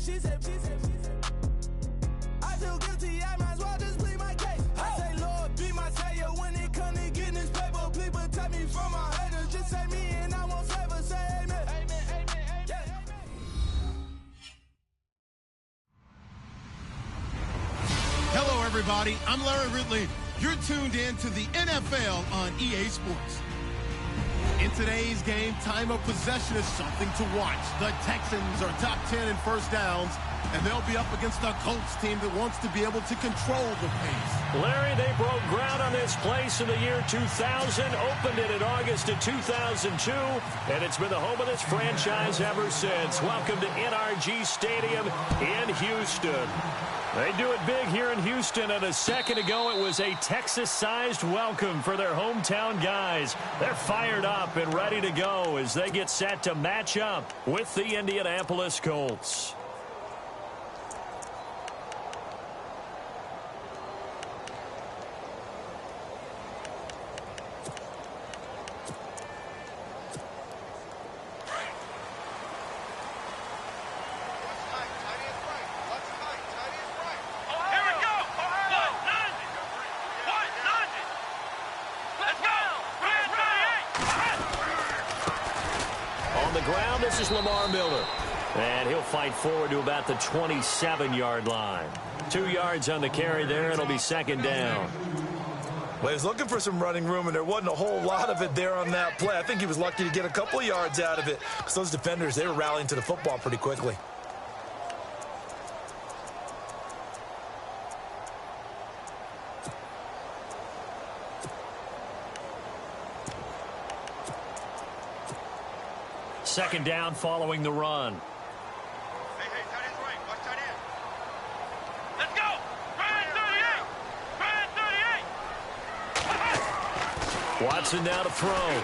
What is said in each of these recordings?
I feel guilty, I might as well just plead my case. I say, Lord, be my savior when it comes to getting this paper. Please protect me from my haters. Just say me and I won't save. Say amen. Amen, amen, amen. Yeah. Hello, everybody. I'm Larry Ridley. You're tuned in to the NFL on EA Sports. In today's game, time of possession is something to watch. The Texans are top 10 in first downs, and they'll be up against a Colts team that wants to be able to control the pace. Larry, they broke ground on this place in the year 2000, opened it in August of 2002, and it's been the home of this franchise ever since. Welcome to NRG Stadium in Houston. They do it big here in Houston, and a second ago it was a Texas-sized welcome for their hometown guys. They're fired up and ready to go as they get set to match up with the Indianapolis Colts. This is Lamar Miller, and he'll fight forward to about the 27-yard line. 2 yards on the carry there. It'll be second down. Well, he was looking for some running room, and there wasn't a whole lot of it there on that play. I think he was lucky to get a couple of yards out of it because those defenders, they were rallying to the football pretty quickly. Second down following the run. Hey, tight end's right. Watch tight end. Let's go. Tight end 38. Watson now to throw.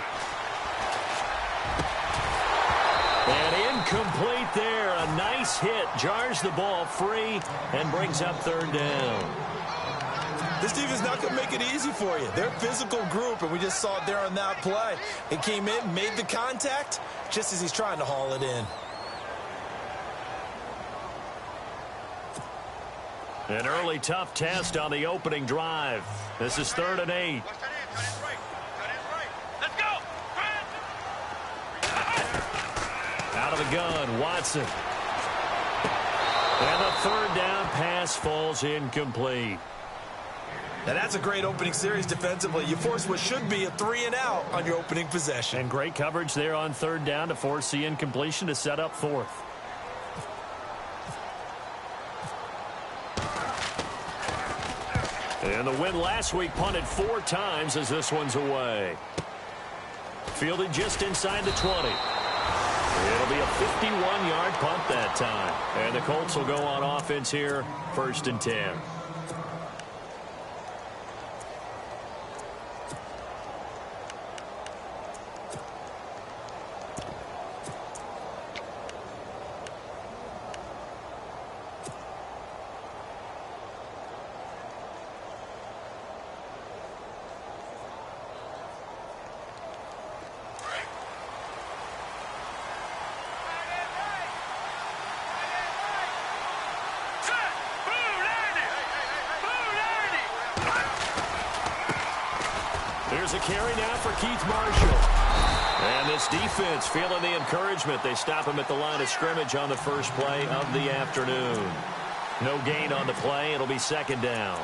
And incomplete there. A nice hit. Jars the ball free and brings up third down. This defense is not going to make it easy for you. They're a physical group, and we just saw it there on that play. It came in, made the contact, just as he's trying to haul it in. An early tough test on the opening drive. This is 3rd and 8. Watch tight end. Tight end's right. Tight end's right. Let's go. Out of the gun, Watson. And the third down pass falls incomplete. Now, that's a great opening series defensively. You force what should be a 3-and-out on your opening possession. And great coverage there on third down to force the incompletion to set up fourth. And the win last week punted 4 times as this one's away. Fielded just inside the 20. It'll be a 51-yard punt that time. And the Colts will go on offense here, 1st and 10. There's a carry now for Keith Marshall. And this defense feeling the encouragement. They stop him at the line of scrimmage on the first play of the afternoon. No gain on the play. It'll be second down.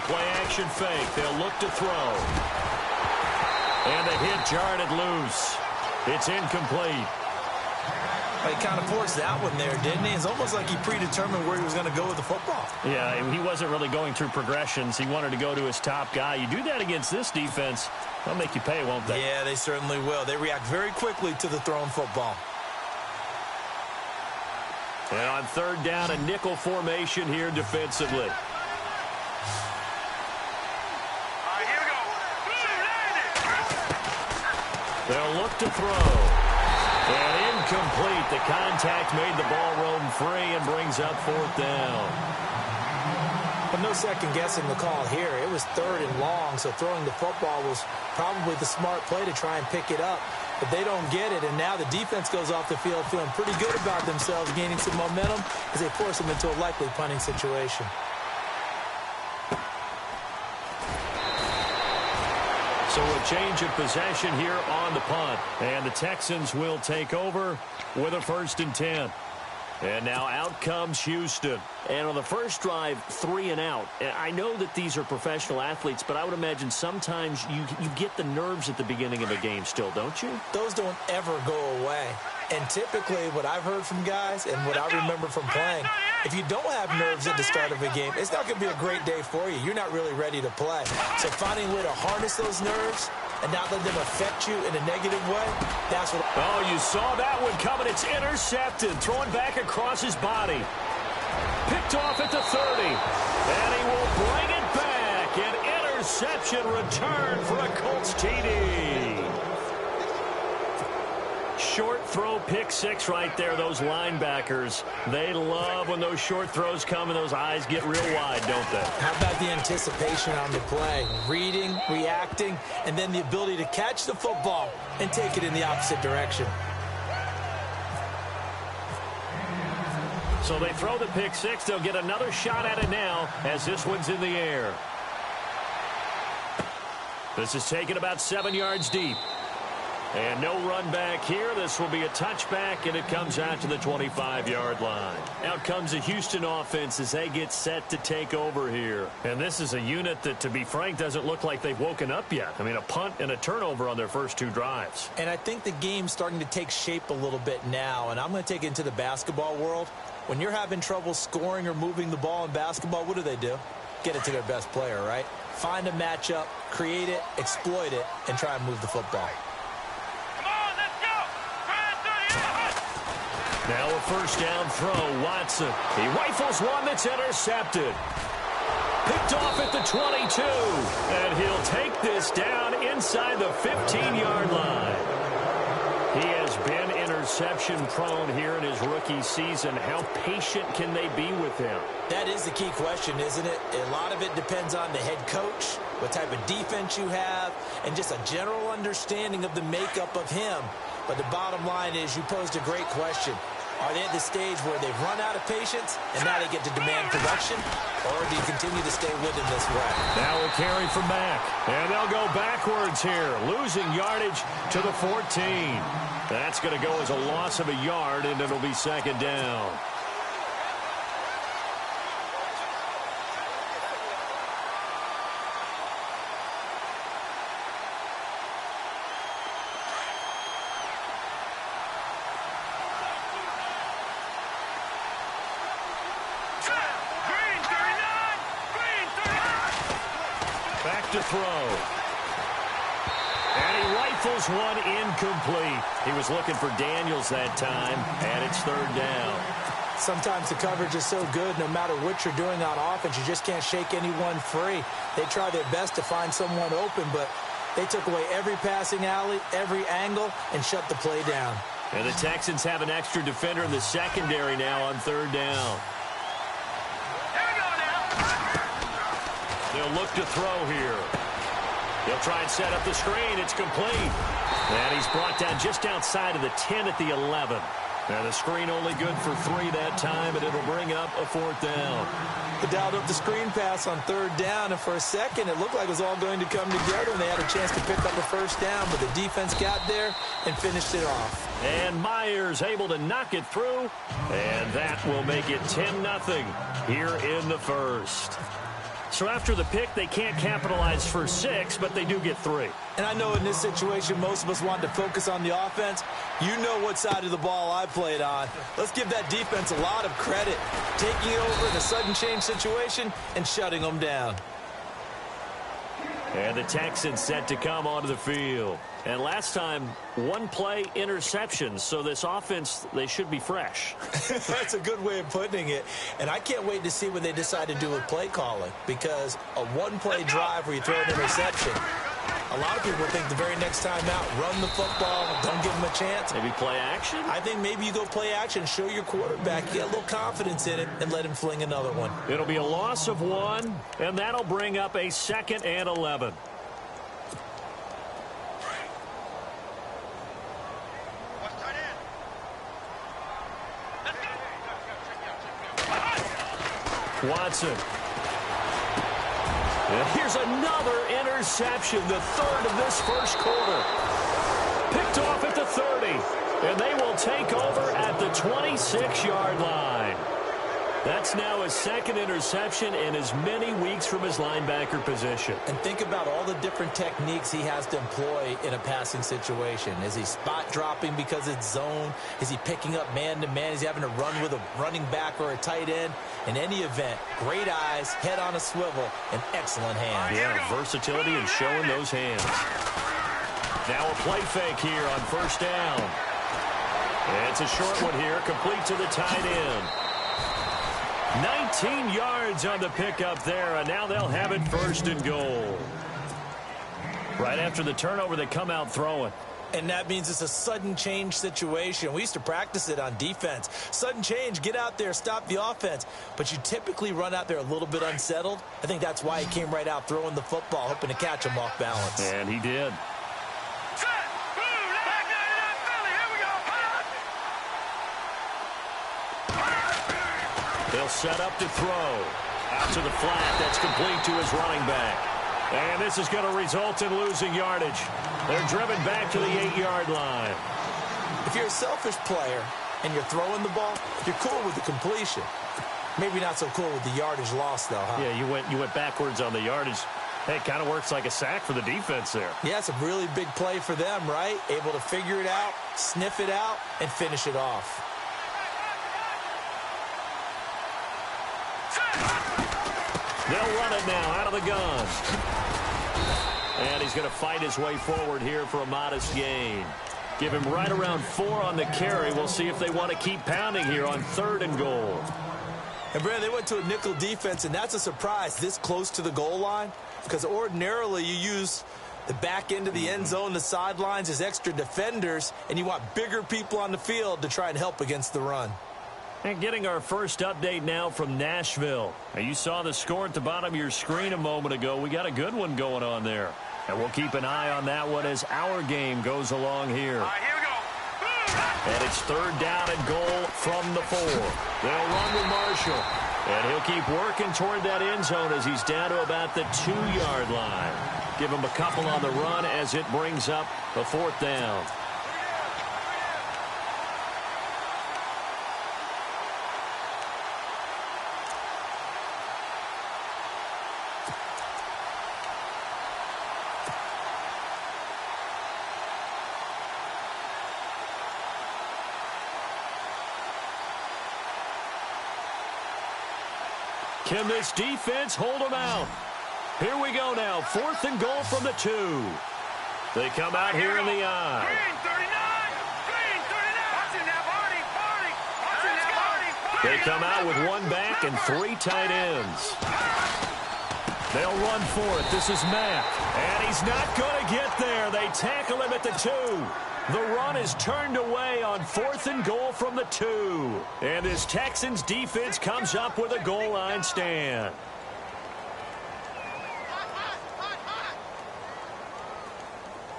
Play-action fake. They'll look to throw. And the hit jarred loose. It's incomplete. He kind of forced that one there, didn't he? It's almost like he predetermined where he was going to go with the football. Yeah, he wasn't really going through progressions. He wanted to go to his top guy. You do that against this defense, they'll make you pay, won't they? Yeah, they certainly will. They react very quickly to the thrown football. And on third down, a nickel formation here defensively. All right, here we go. They'll look to throw. And incomplete. The contact made the ball roam free and brings up fourth down. But no second guessing the call here. It was third and long, so throwing the football was probably the smart play to try and pick it up. But they don't get it, and now the defense goes off the field feeling pretty good about themselves, gaining some momentum as they force them into a likely punting situation. So a change of possession here on the punt. And the Texans will take over with a 1st and 10. And now out comes Houston. And on the first drive, 3 and out. I know that these are professional athletes, but I would imagine sometimes you get the nerves at the beginning of a game still, don't you? Those don't ever go away. And typically what I've heard from guys and what I remember from playing, if you don't have nerves at the start of a game, it's not going to be a great day for you. You're not really ready to play. So finding a way to harness those nerves and not let them affect you in a negative way, that's what... Oh, you saw that one coming. It's intercepted. Throwing back across his body. Picked off at the 30. And he will bring it back. An interception return for a Colts TD. Short throw, pick six right there. Those linebackers, they love when those short throws come and those eyes get real wide, don't they? How about the anticipation on the play? Reading, reacting, and then the ability to catch the football and take it in the opposite direction. So they throw the pick six. They'll get another shot at it now as this one's in the air. This is taken about 7 yards deep. And no run back here. This will be a touchback, and it comes out to the 25-yard line. Out comes the Houston offense as they get set to take over here. And this is a unit that, to be frank, doesn't look like they've woken up yet. I mean, a punt and a turnover on their first 2 drives. And I think the game's starting to take shape a little bit now, and I'm going to take it into the basketball world. When you're having trouble scoring or moving the ball in basketball, what do? Get it to their best player, right? Find a matchup, create it, exploit it, and try and move the football. Now a first down throw, Watson. He rifles one that's intercepted. Picked off at the 22. And he'll take this down inside the 15-yard line. He has been interception-prone here in his rookie season. How patient can they be with him? That is the key question, isn't it? A lot of it depends on the head coach, what type of defense you have, and just a general understanding of the makeup of him. But the bottom line is you posed a great question. Are they at the stage where they've run out of patience and now they get to demand production? Or do you continue to stay with him this way? Now a carry from back. And they'll go backwards here. Losing yardage to the 14. That's going to go as a loss of a yard, and it'll be second down. To throw. And he rifles one incomplete. He was looking for Daniels that time, and it's third down. Sometimes the coverage is so good, no matter what you're doing on offense, you just can't shake anyone free. They try their best to find someone open, but they took away every passing alley, every angle, and shut the play down. And the Texans have an extra defender in the secondary now on third down. They'll look to throw here. He'll try and set up the screen. It's complete. And he's brought down just outside of the 10 at the 11. And the screen only good for 3 that time, and it'll bring up a fourth down. They dialed up the screen pass on third down, and for a second it looked like it was all going to come together, and they had a chance to pick up a first down, but the defense got there and finished it off. And Myers able to knock it through, and that will make it 10-0 here in the first. So after the pick, they can't capitalize for 6, but they do get 3. And I know in this situation, most of us want to focus on the offense. You know what side of the ball I played on. Let's give that defense a lot of credit. Taking it over in a sudden change situation and shutting them down. And the Texans set to come onto the field. And last time, one-play interceptions. So this offense, they should be fresh. That's a good way of putting it. And I can't wait to see what they decide to do with play calling. Because a one-play drive where you throw an interception, a lot of people think the very next time out, run the football, don't give them a chance. Maybe play action? I think maybe you go play action, show your quarterback, get a little confidence in it, and let him fling another one. It'll be a loss of 1, and that'll bring up a 2nd and 11. Watson. And here's another interception, the 3rd of this first quarter. Picked off at the 30, and they will take over at the 26-yard line. That's now his 2nd interception in as many weeks from his linebacker position. And think about all the different techniques he has to employ in a passing situation. Is he spot dropping because it's zone? Is he picking up man-to-man? Is he having to run with a running back or a tight end? In any event, great eyes, head on a swivel, and excellent hands. Yeah, versatility and showing those hands. Now a play fake here on 1st down. And it's a short one here, complete to the tight end. 19 yards on the pickup there, and now they'll have it 1st and goal. Right after the turnover, they come out throwing. And that means it's a sudden change situation. We used to practice it on defense. Sudden change, get out there, stop the offense. But you typically run out there a little bit unsettled. I think that's why he came right out throwing the football, hoping to catch him off balance. And he did. They'll set up to throw. Out to the flat. That's complete to his running back. And this is going to result in losing yardage. They're driven back to the 8-yard line. If you're a selfish player and you're throwing the ball, you're cool with the completion. Maybe not so cool with the yardage loss, though, huh? Yeah, you went backwards on the yardage. Hey, it kind of works like a sack for the defense there. Yeah, it's a really big play for them, right? Able to figure it out, sniff it out, and finish it off. They'll run it now out of the gun. And he's going to fight his way forward here for a modest gain. Give him right around 4 on the carry. We'll see if they want to keep pounding here on 3rd and goal. And, Brad, they went to a nickel defense, and that's a surprise this close to the goal line, because ordinarily you use the back end of the end zone, the sidelines as extra defenders, and you want bigger people on the field to try and help against the run. And getting our first update now from Nashville. Now, you saw the score at the bottom of your screen a moment ago. We got a good one going on there. And we'll keep an eye on that one as our game goes along here. All right, here we go. And it's 3rd down and goal from the 4. They'll run with Marshall. And he'll keep working toward that end zone as he's down to about the 2-yard line. Give him a couple on the run as it brings up the 4th down. Can this defense hold them out? Here we go now. 4th and goal from the 2. They come out here in the I. Green 39. Green 39. Watching that Barney. Watching that Barney. They come out with 1 back and 3 tight ends. They'll run for it. This is Mack. And he's not going to get there. They tackle him at the 2. The run is turned away on 4th and goal from the 2. And this Texans defense comes up with a goal line stand.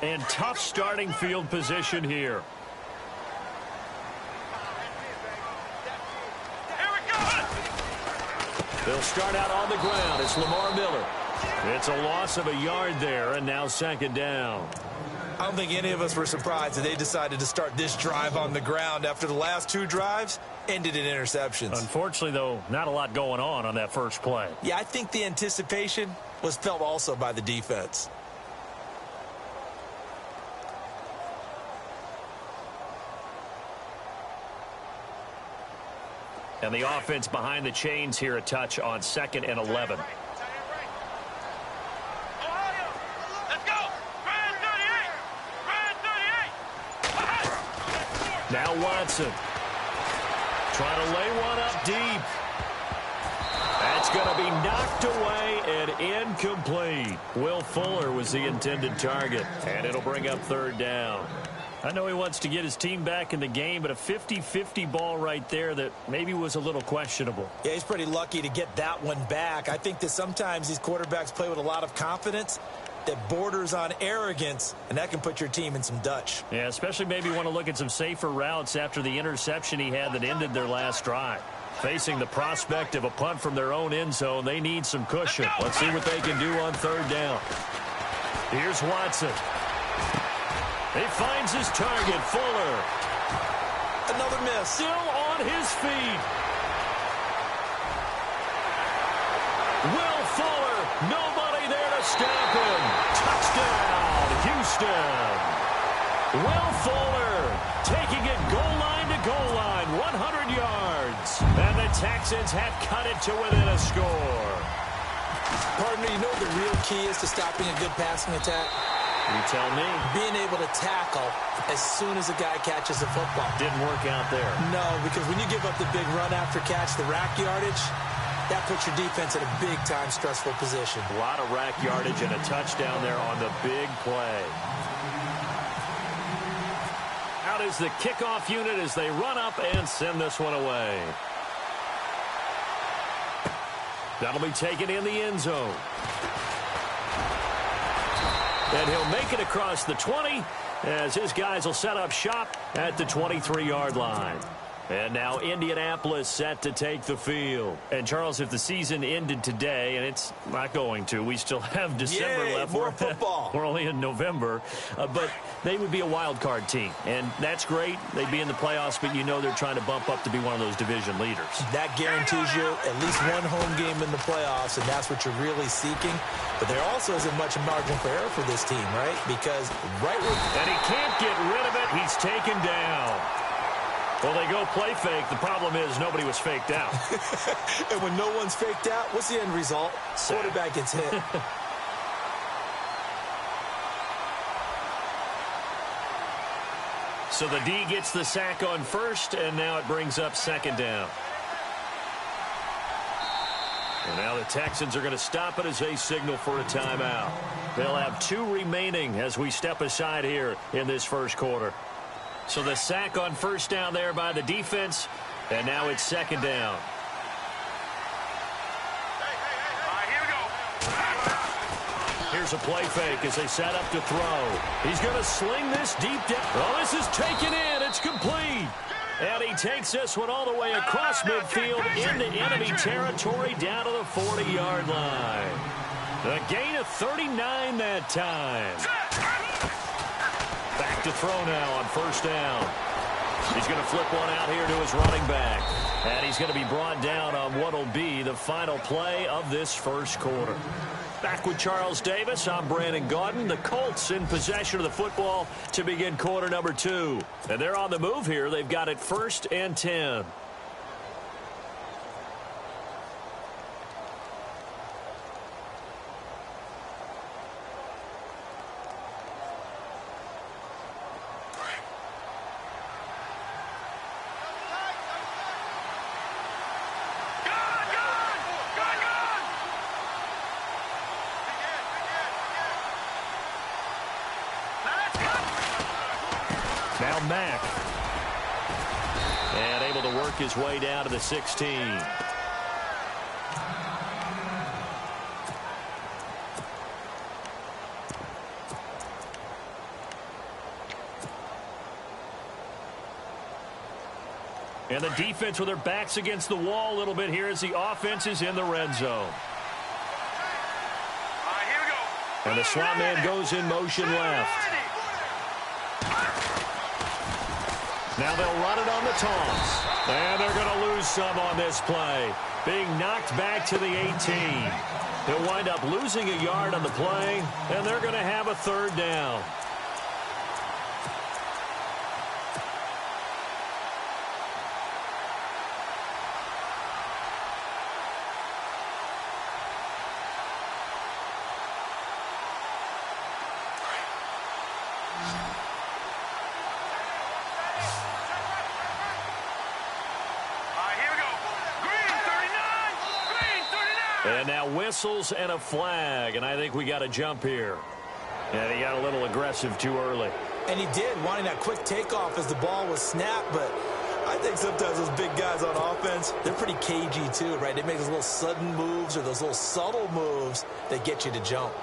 And tough starting field position here. Here we go. They'll start out on the ground. It's Lamar Miller. It's a loss of a yard there, and now 2nd down. I don't think any of us were surprised that they decided to start this drive on the ground after the last 2 drives ended in interceptions. Unfortunately, though, not a lot going on that first play. Yeah, I think the anticipation was felt also by the defense. And the offense behind the chains here a touch on 2nd and 11. Now Watson. Trying to lay one up deep. That's going to be knocked away and incomplete. Will Fuller was the intended target, and it'll bring up third down. I know he wants to get his team back in the game, but a 50-50 ball right there that maybe was a little questionable. Yeah, he's pretty lucky to get that one back. I think that sometimes these quarterbacks play with a lot of confidence that borders on arrogance, and that can put your team in some Dutch. Yeah, especially maybe want to look at some safer routes after the interception he had that ended their last drive. Facing the prospect of a punt from their own end zone, they need some cushion. Let's see what they can do on third down. Here's Watson. He finds his target, Fuller. Another miss. Still on his feet. Will Fuller, nobody there to stop him. Touchdown, Houston. Will Fuller taking it goal line to goal line, 100 yards. And the Texans have cut it to within a score. Partner, you know what the real key is to stopping a good passing attack? You tell me. Being able to tackle as soon as a guy catches the football. Didn't work out there. No, because when you give up the big run after catch, the rack yardage, that puts your defense in a big-time stressful position. A lot of rack yardage and a touchdown there on the big play. Out is the kickoff unit as they run up and send this one away. That'll be taken in the end zone. And he'll make it across the 20 as his guys will set up shop at the 23-yard line. And now Indianapolis set to take the field. And, Charles, if the season ended today, and it's not going to, we still have December left. More football. We're only in November. But they would be a wild card team. And that's great. They'd be in the playoffs, but you know they're trying to bump up to be one of those division leaders. That guarantees you at least one home game in the playoffs, and that's what you're really seeking. But there also isn't much margin for error for this team, right? Because And he can't get rid of it. He's taken down. Well, they go play fake. The problem is nobody was faked out. And when no one's faked out, what's the end result? Quarterback gets hit. So the D gets the sack on first, and now it brings up second down. And now the Texans are going to stop it as they signal for a timeout. They'll have 2 remaining as we step aside here in this first quarter. So the sack on first down there by the defense, and now it's second down. Here we go. Here's a play fake as they set up to throw. He's going to sling this deep down. Oh, this is taken in. It's complete. And he takes this one all the way across midfield into enemy territory down to the 40-yard line. A gain of 39 that time. Back to throw now on first down. He's going to flip one out here to his running back. And he's going to be brought down on what will be the final play of this first quarter. Back with Charles Davis, I'm Brandon Gaudin. The Colts in possession of the football to begin quarter number 2. And they're on the move here. They've got it 1st and 10. Now Mack. And able to work his way down to the 16. And the defense with their backs against the wall a little bit here as the offense is in the red zone. Here we go. And the slot man goes in motion left. Now they'll run it on the toss. And they're going to lose some on this play. Being knocked back to the 18. They'll wind up losing a yard on the play, and they're going to have a third down. And now whistles and a flag, and I think we got a jump here. And he got a little aggressive too early. And he did, wanting that quick takeoff as the ball was snapped, but I think sometimes those big guys on offense, they're pretty cagey too, right? They make those little sudden moves or those little subtle moves that get you to jump.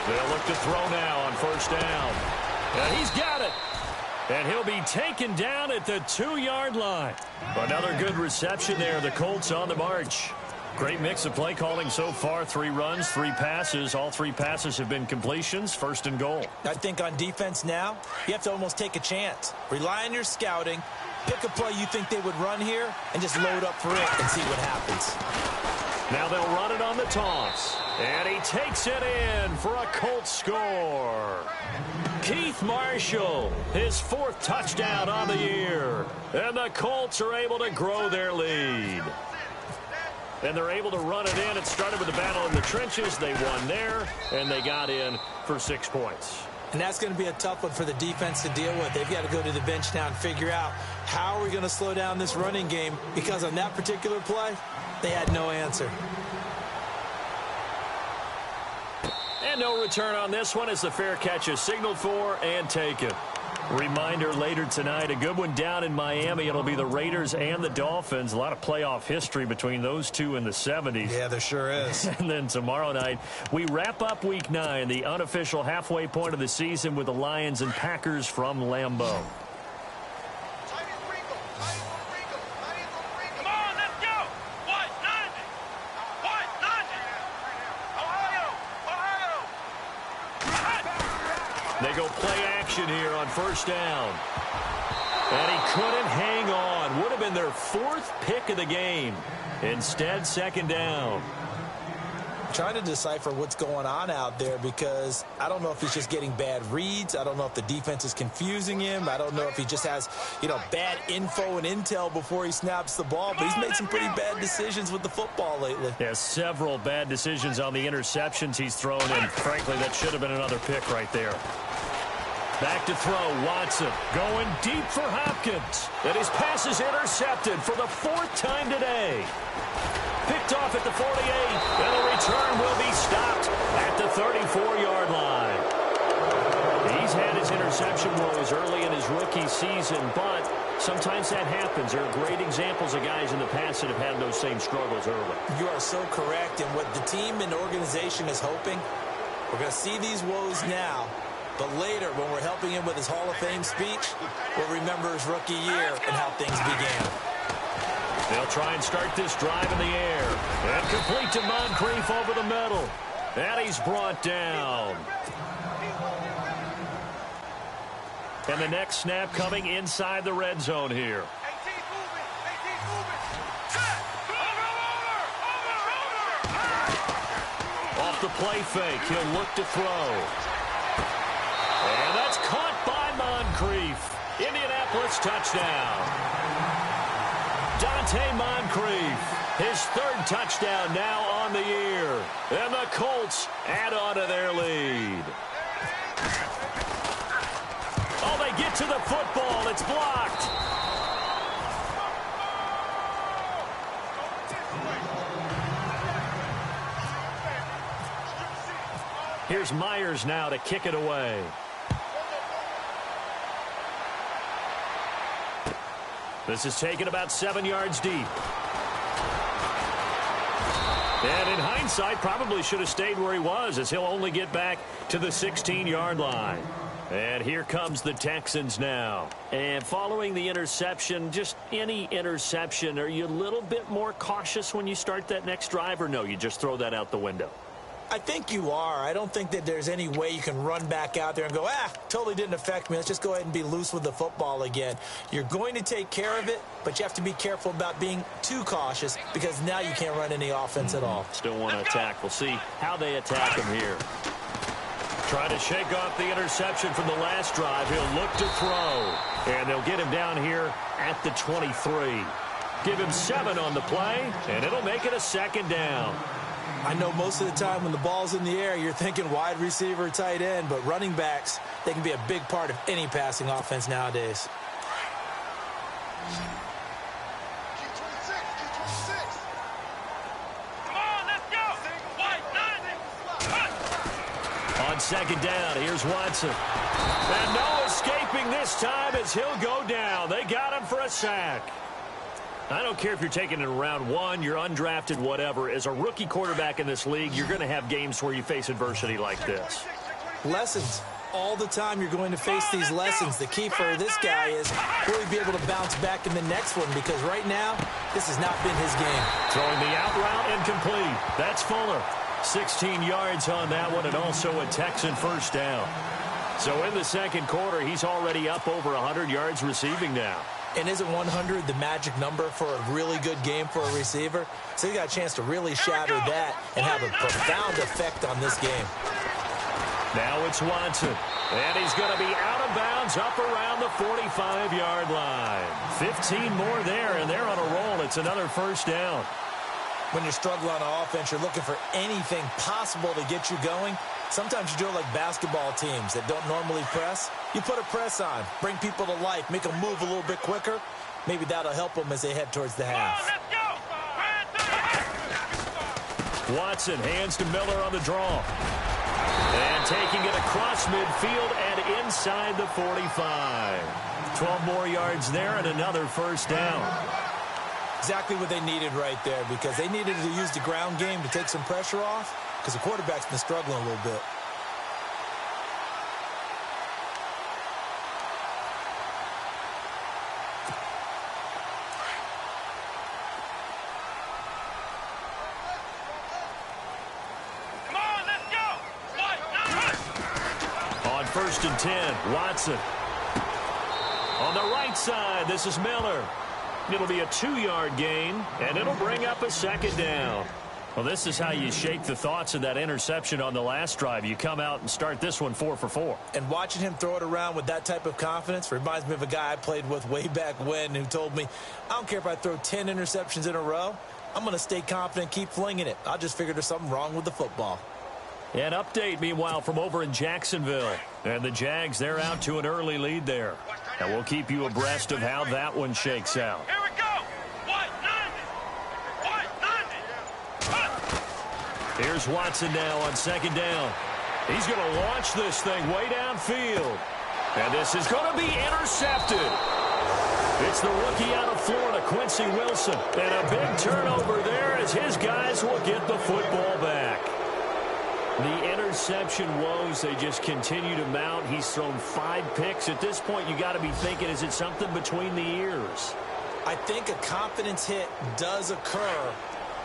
They'll look to throw now on first down. And he's got it. And he'll be taken down at the 2-yard line. Another good reception there. The Colts on the march. Great mix of play calling so far. 3 runs, 3 passes. All 3 passes have been completions. First and goal. I think on defense now, you have to almost take a chance. Rely on your scouting. Pick a play you think they would run here and just load up for it and see what happens. Now they'll run it on the toss. And he takes it in for a Colts score. Keith Marshall, his 4th touchdown on the year. And the Colts are able to grow their lead. And they're able to run it in. It started with the battle in the trenches. They won there, and they got in for 6 points. And that's going to be a tough one for the defense to deal with. They've got to go to the bench now and figure out how are we going to slow down this running game, because on that particular play, they had no answer. And no return on this one as the fair catch is signaled for and taken. Reminder later tonight, a good one down in Miami. It'll be the Raiders and the Dolphins. A lot of playoff history between those two in the 70s. Yeah, there sure is. And then tomorrow night, we wrap up Week 9, the unofficial halfway point of the season with the Lions and Packers from Lambeau. They go play action here on first down. And he couldn't hang on. Would have been their 4th pick of the game. Instead, second down. I'm trying to decipher what's going on out there, because I don't know if he's just getting bad reads. I don't know if the defense is confusing him. I don't know if he just has, bad info and intel before he snaps the ball. But he's made some pretty bad decisions with the football lately. Yeah, several bad decisions on the interceptions he's thrown, and frankly, that should have been another pick right there. Back to throw, Watson going deep for Hopkins. And his pass is intercepted for the 4th time today. Picked off at the 48, and a return will be stopped at the 34-yard line. He's had his interception woes early in his rookie season, but sometimes that happens. There are great examples of guys in the past that have had those same struggles early. You are so correct, and what the team and organization is hoping, we're going to see these woes now. But later, when we're helping him with his Hall of Fame speech, we'll remember his rookie year and how things began. They'll try and start this drive in the air. And complete to Moncrief over the middle. And he's brought down. And the next snap coming inside the red zone here. Off the play fake, he'll look to throw. And that's caught by Moncrief. Indianapolis touchdown. Dante Moncrief, his 3rd touchdown now on the year. And the Colts add on to their lead. Oh, they get to the football. It's blocked. Here's Myers now to kick it away. This is taken about 7 yards deep. And in hindsight, probably should have stayed where he was, as he'll only get back to the 16-yard line. And here comes the Texans now. And following the interception, just any interception, are you a little bit more cautious when you start that next drive, or no, you just throw that out the window? I think you are. I don't think that there's any way you can run back out there and go, totally didn't affect me. Let's just go ahead and be loose with the football again. You're going to take care of it, but you have to be careful about being too cautious, because now you can't run any offense at all. Still want to attack. We'll see how they attack him here. Trying to shake off the interception from the last drive. He'll look to throw. And they'll get him down here at the 23. Give him 7 on the play, and it'll make it a second down. I know most of the time when the ball's in the air, you're thinking wide receiver, tight end, but running backs, they can be a big part of any passing offense nowadays. On second down, here's Watson. And no escaping this time as he'll go down. They got him for a sack. I don't care if you're taking it in round one, you're undrafted, whatever. As a rookie quarterback in this league, you're going to have games where you face adversity like this. Lessons. All the time you're going to face these lessons. The key for this guy is will he be able to bounce back in the next one, because right now, this has not been his game. Throwing the out route incomplete. That's Fuller. 16 yards on that one, and also a Texan first down. So in the second quarter, he's already up over 100 yards receiving now. And isn't 100 the magic number for a really good game for a receiver? So he got a chance to really shatter that and have a profound effect on this game. Now it's Watson. And he's going to be out of bounds up around the 45-yard line. 15 more there, and they're on a roll. It's another first down. When you're struggling on offense, you're looking for anything possible to get you going. Sometimes you do it like basketball teams that don't normally press. You put a press on, bring people to life, make them move a little bit quicker. Maybe that'll help them as they head towards the half. Watson hands to Miller on the draw. And taking it across midfield and inside the 45. 12 more yards there and another first down. Exactly what they needed right there, because they needed to use the ground game to take some pressure off, because the quarterback's been struggling a little bit. On first and 10, Watson. On the right side, this is Miller. It'll be a 2-yard gain, and it'll bring up a second down. Well, this is how you shake the thoughts of that interception on the last drive. You come out and start this one 4 for 4. And watching him throw it around with that type of confidence reminds me of a guy I played with way back when who told me, I don't care if I throw 10 interceptions in a row. I'm going to stay confident, keep flinging it. I just figured there's something wrong with the football. An update, meanwhile, from over in Jacksonville. And the Jags, they're out to an early lead there. And we'll keep you abreast of how that one shakes out. Here we go. Here's Watson now on second down. He's going to launch this thing way downfield. And this is going to be intercepted. It's the rookie out of Florida, Quincy Wilson. And a big turnover there as his guys will get the football back. The interception woes, they just continue to mount. He's thrown 5 picks. At this point, you got to be thinking, is it something between the ears? I think a confidence hit does occur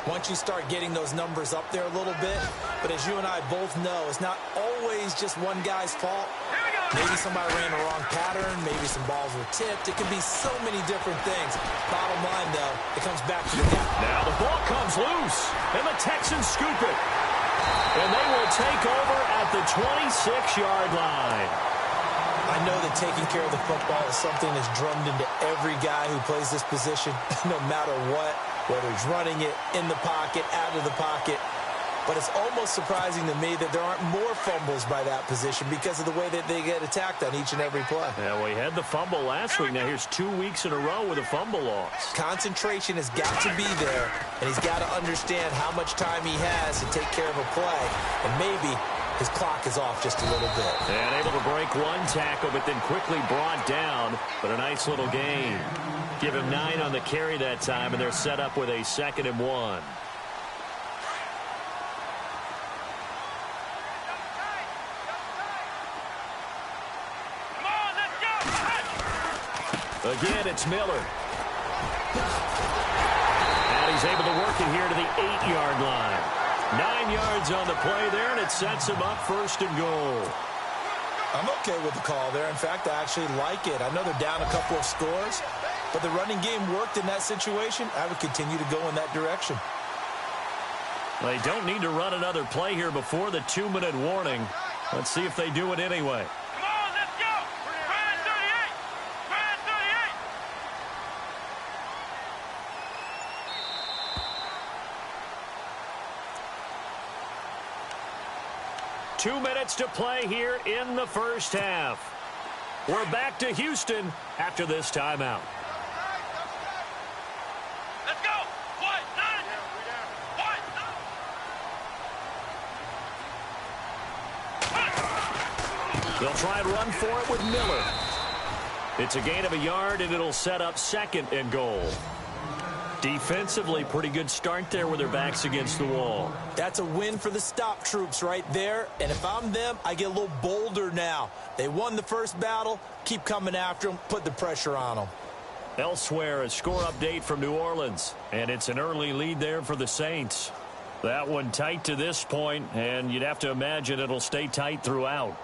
once you start getting those numbers up there a little bit. But as you and I both know, it's not always just one guy's fault. Maybe somebody ran the wrong pattern. Maybe some balls were tipped. It can be so many different things. Bottom line, though, it comes back to the gap. Now the ball comes loose, and the Texans scoop it. And they will take over at the 26-yard line. I know that taking care of the football is something that's drummed into every guy who plays this position, no matter what, whether he's running it, in the pocket, out of the pocket. But it's almost surprising to me that there aren't more fumbles by that position because of the way that they get attacked on each and every play. Yeah, we had the fumble last week. Now here's 2 weeks in a row with a fumble loss. Concentration has got to be there, and he's got to understand how much time he has to take care of a play. And maybe his clock is off just a little bit. And able to break one tackle, but then quickly brought down. But a nice little gain. Give him 9 on the carry that time, and they're set up with a 2nd and 1. Again, it's Miller. And he's able to work it here to the 8-yard line. 9 yards on the play there, and it sets him up 1st and goal. I'm okay with the call there. In fact, I actually like it. I know they're down a couple of scores, but the running game worked in that situation. I would continue to go in that direction. They don't need to run another play here before the 2-minute warning. Let's see if they do it anyway. 2 minutes to play here in the first half. We're back to Houston after this timeout. Let's go. What? None. What? They'll try and run for it with Miller. It's a gain of a yard, and it'll set up 2nd and goal. Defensively, pretty good start there with their backs against the wall. That's a win for the stop troops right there. And if I'm them, I get a little bolder now. They won the first battle. Keep coming after them. Put the pressure on them. Elsewhere, a score update from New Orleans. And it's an early lead there for the Saints. That one tight to this point, and you'd have to imagine it'll stay tight throughout.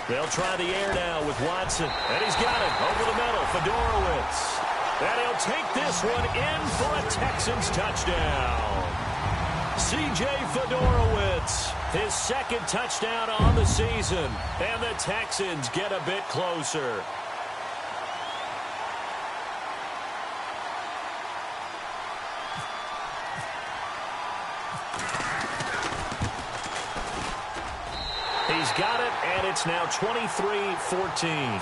They'll try the air now with Watson. And he's got it over the middle. Fedorowicz. And he'll take this one in for a Texans touchdown. C.J. Fedorowicz, his 2nd touchdown on the season. And the Texans get a bit closer. He's got it, and it's now 23-14.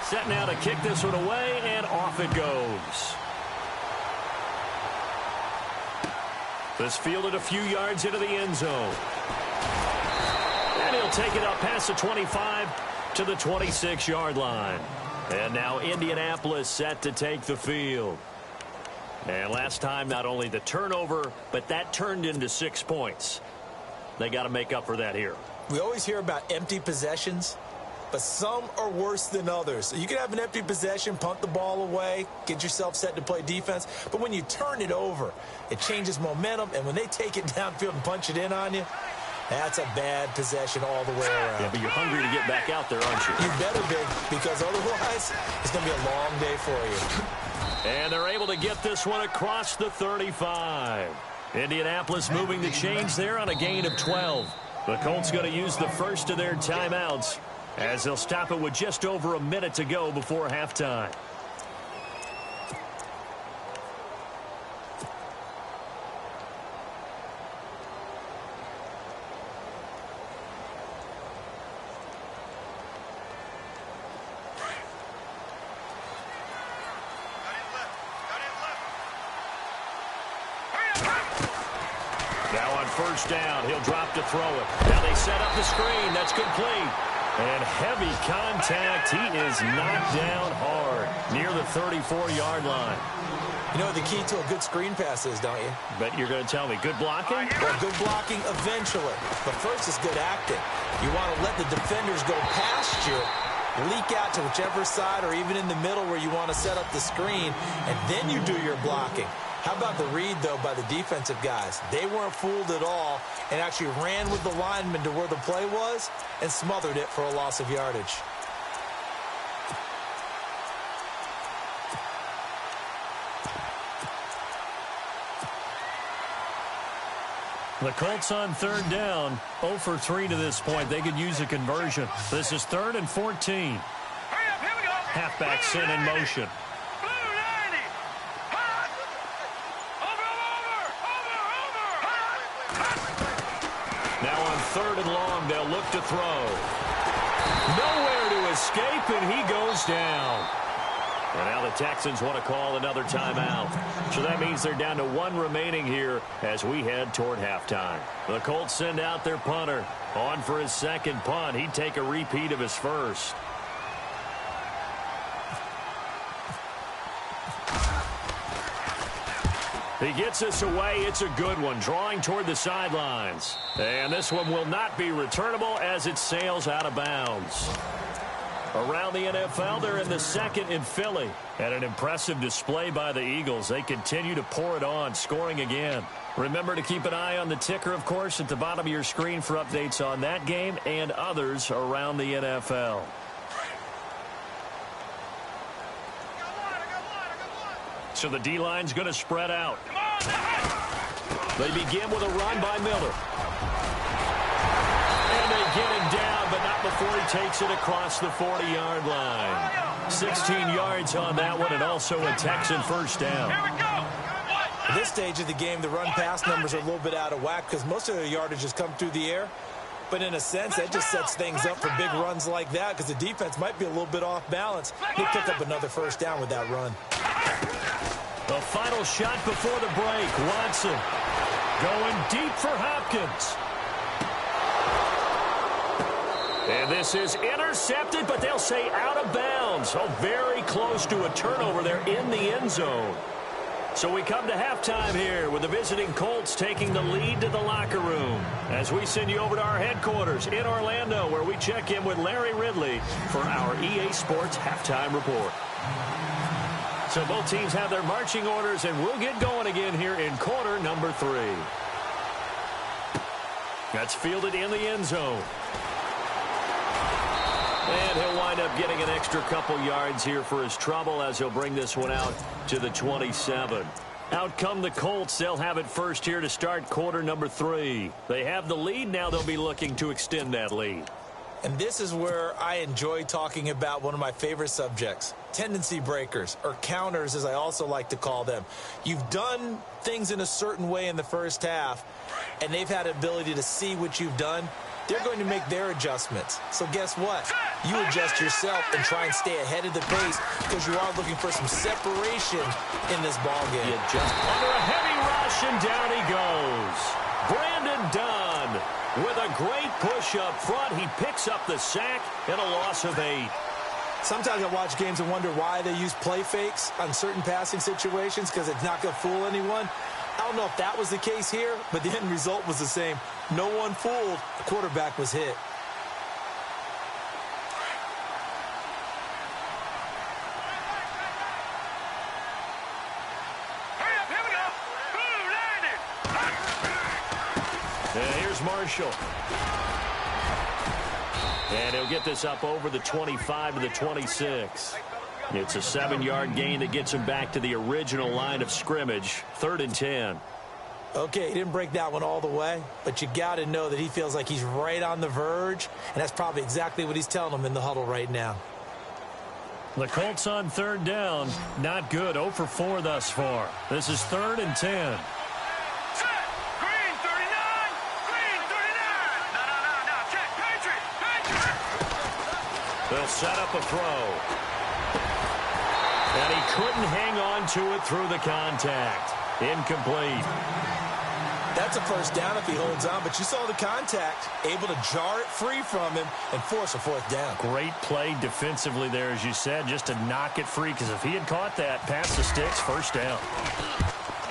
Set now to kick this one away, and off it goes. This fielded a few yards into the end zone. And he'll take it up past the 25 to the 26-yard line. And now Indianapolis set to take the field. And last time, not only the turnover, but that turned into 6 points. They got to make up for that here. We always hear about empty possessions, but some are worse than others. So you can have an empty possession, punt the ball away, get yourself set to play defense. But when you turn it over, it changes momentum. And when they take it downfield and punch it in on you, that's a bad possession all the way around. Yeah, but you're hungry to get back out there, aren't you? You better be, because otherwise it's going to be a long day for you. And they're able to get this one across the 35. Indianapolis moving the chains there on a gain of 12. The Colts going to use the first of their timeouts as they'll stop it with just over a minute to go before halftime. Now on first down, he'll drop to throw it. Now they set up the screen. That's complete. And heavy contact. He is knocked down hard near the 34-yard line. You know what the key to a good screen pass is, don't you? But you're going to tell me, good blocking? Well, good blocking eventually. But first is good acting. You want to let the defenders go past you, leak out to whichever side or even in the middle where you want to set up the screen, and then you do your blocking. How about the read, though, by the defensive guys? They weren't fooled at all and actually ran with the lineman to where the play was and smothered it for a loss of yardage. The Colts on third down, 0 for 3 to this point. They could use a conversion. This is 3rd and 14. Hurry up, here we go. Halfback sent in motion. Now on 3rd and long, they'll look to throw. Nowhere to escape, and he goes down. And now the Texans want to call another timeout. So that means they're down to 1 remaining here as we head toward halftime. The Colts send out their punter. On for his 2nd punt. He'd take a repeat of his first. He gets this away. It's a good one, drawing toward the sidelines. And this one will not be returnable as it sails out of bounds. Around the NFL, they're in the 2nd in Philly. And an impressive display by the Eagles. They continue to pour it on, scoring again. Remember to keep an eye on the ticker, of course, at the bottom of your screen for updates on that game and others around the NFL. So the D-line's going to spread out. They begin with a run by Miller. And they get him down, but not before he takes it across the 40-yard line. 16 yards on that one, and also a Texan first down. At this stage of the game, the run-pass numbers are a little bit out of whack because most of their yardage has come through the air. But in a sense, that just sets things up for big runs like that because the defense might be a little bit off balance. They pick up another first down with that run. The final shot before the break. Watson going deep for Hopkins. And this is intercepted, but they'll say out of bounds. Oh, very close to a turnover there in the end zone. So we come to halftime here with the visiting Colts taking the lead to the locker room as we send you over to our headquarters in Orlando where we check in with Larry Ridley for our EA Sports Halftime Report. So both teams have their marching orders, and we'll get going again here in quarter number 3. That's fielded in the end zone. And he'll wind up getting an extra couple yards here for his trouble as he'll bring this one out to the 27. Out come the Colts. They'll have it first here to start quarter number 3. They have the lead. Now they'll be looking to extend that lead. And this is where I enjoy talking about one of my favorite subjects, tendency breakers, or counters as I also like to call them. You've done things in a certain way in the first half, and they've had an ability to see what you've done. They're going to make their adjustments. So guess what? You adjust yourself and try and stay ahead of the pace because you are looking for some separation in this ball game. You just under a heavy rush, and down he goes. Brandon Dunn with a great push up front. He picks up the sack and a loss of 8. Sometimes I watch games and wonder why they use play fakes on certain passing situations because it's not going to fool anyone. I don't know if that was the case here, but the end result was the same. No one fooled. The quarterback was hit. Hurry up, here we go. Boom, landed. And here's Marshall. And he'll get this up over the 25 to the 26. It's a 7-yard gain that gets him back to the original line of scrimmage. 3rd and 10. Okay, he didn't break that one all the way, but you got to know that he feels like he's right on the verge, and that's probably exactly what he's telling them in the huddle right now. The Colts on 3rd down. Not good. 0 for 4 thus far. This is 3rd and 10. Set. Green 39. Green 39. No. Check. Patriot. They'll set up a throw. And he couldn't hang on to it through the contact. Incomplete. That's a first down if he holds on, but you saw the contact, able to jar it free from him and force a 4th down. Great play defensively there, as you said, just to knock it free, because if he had caught that, past the sticks, first down.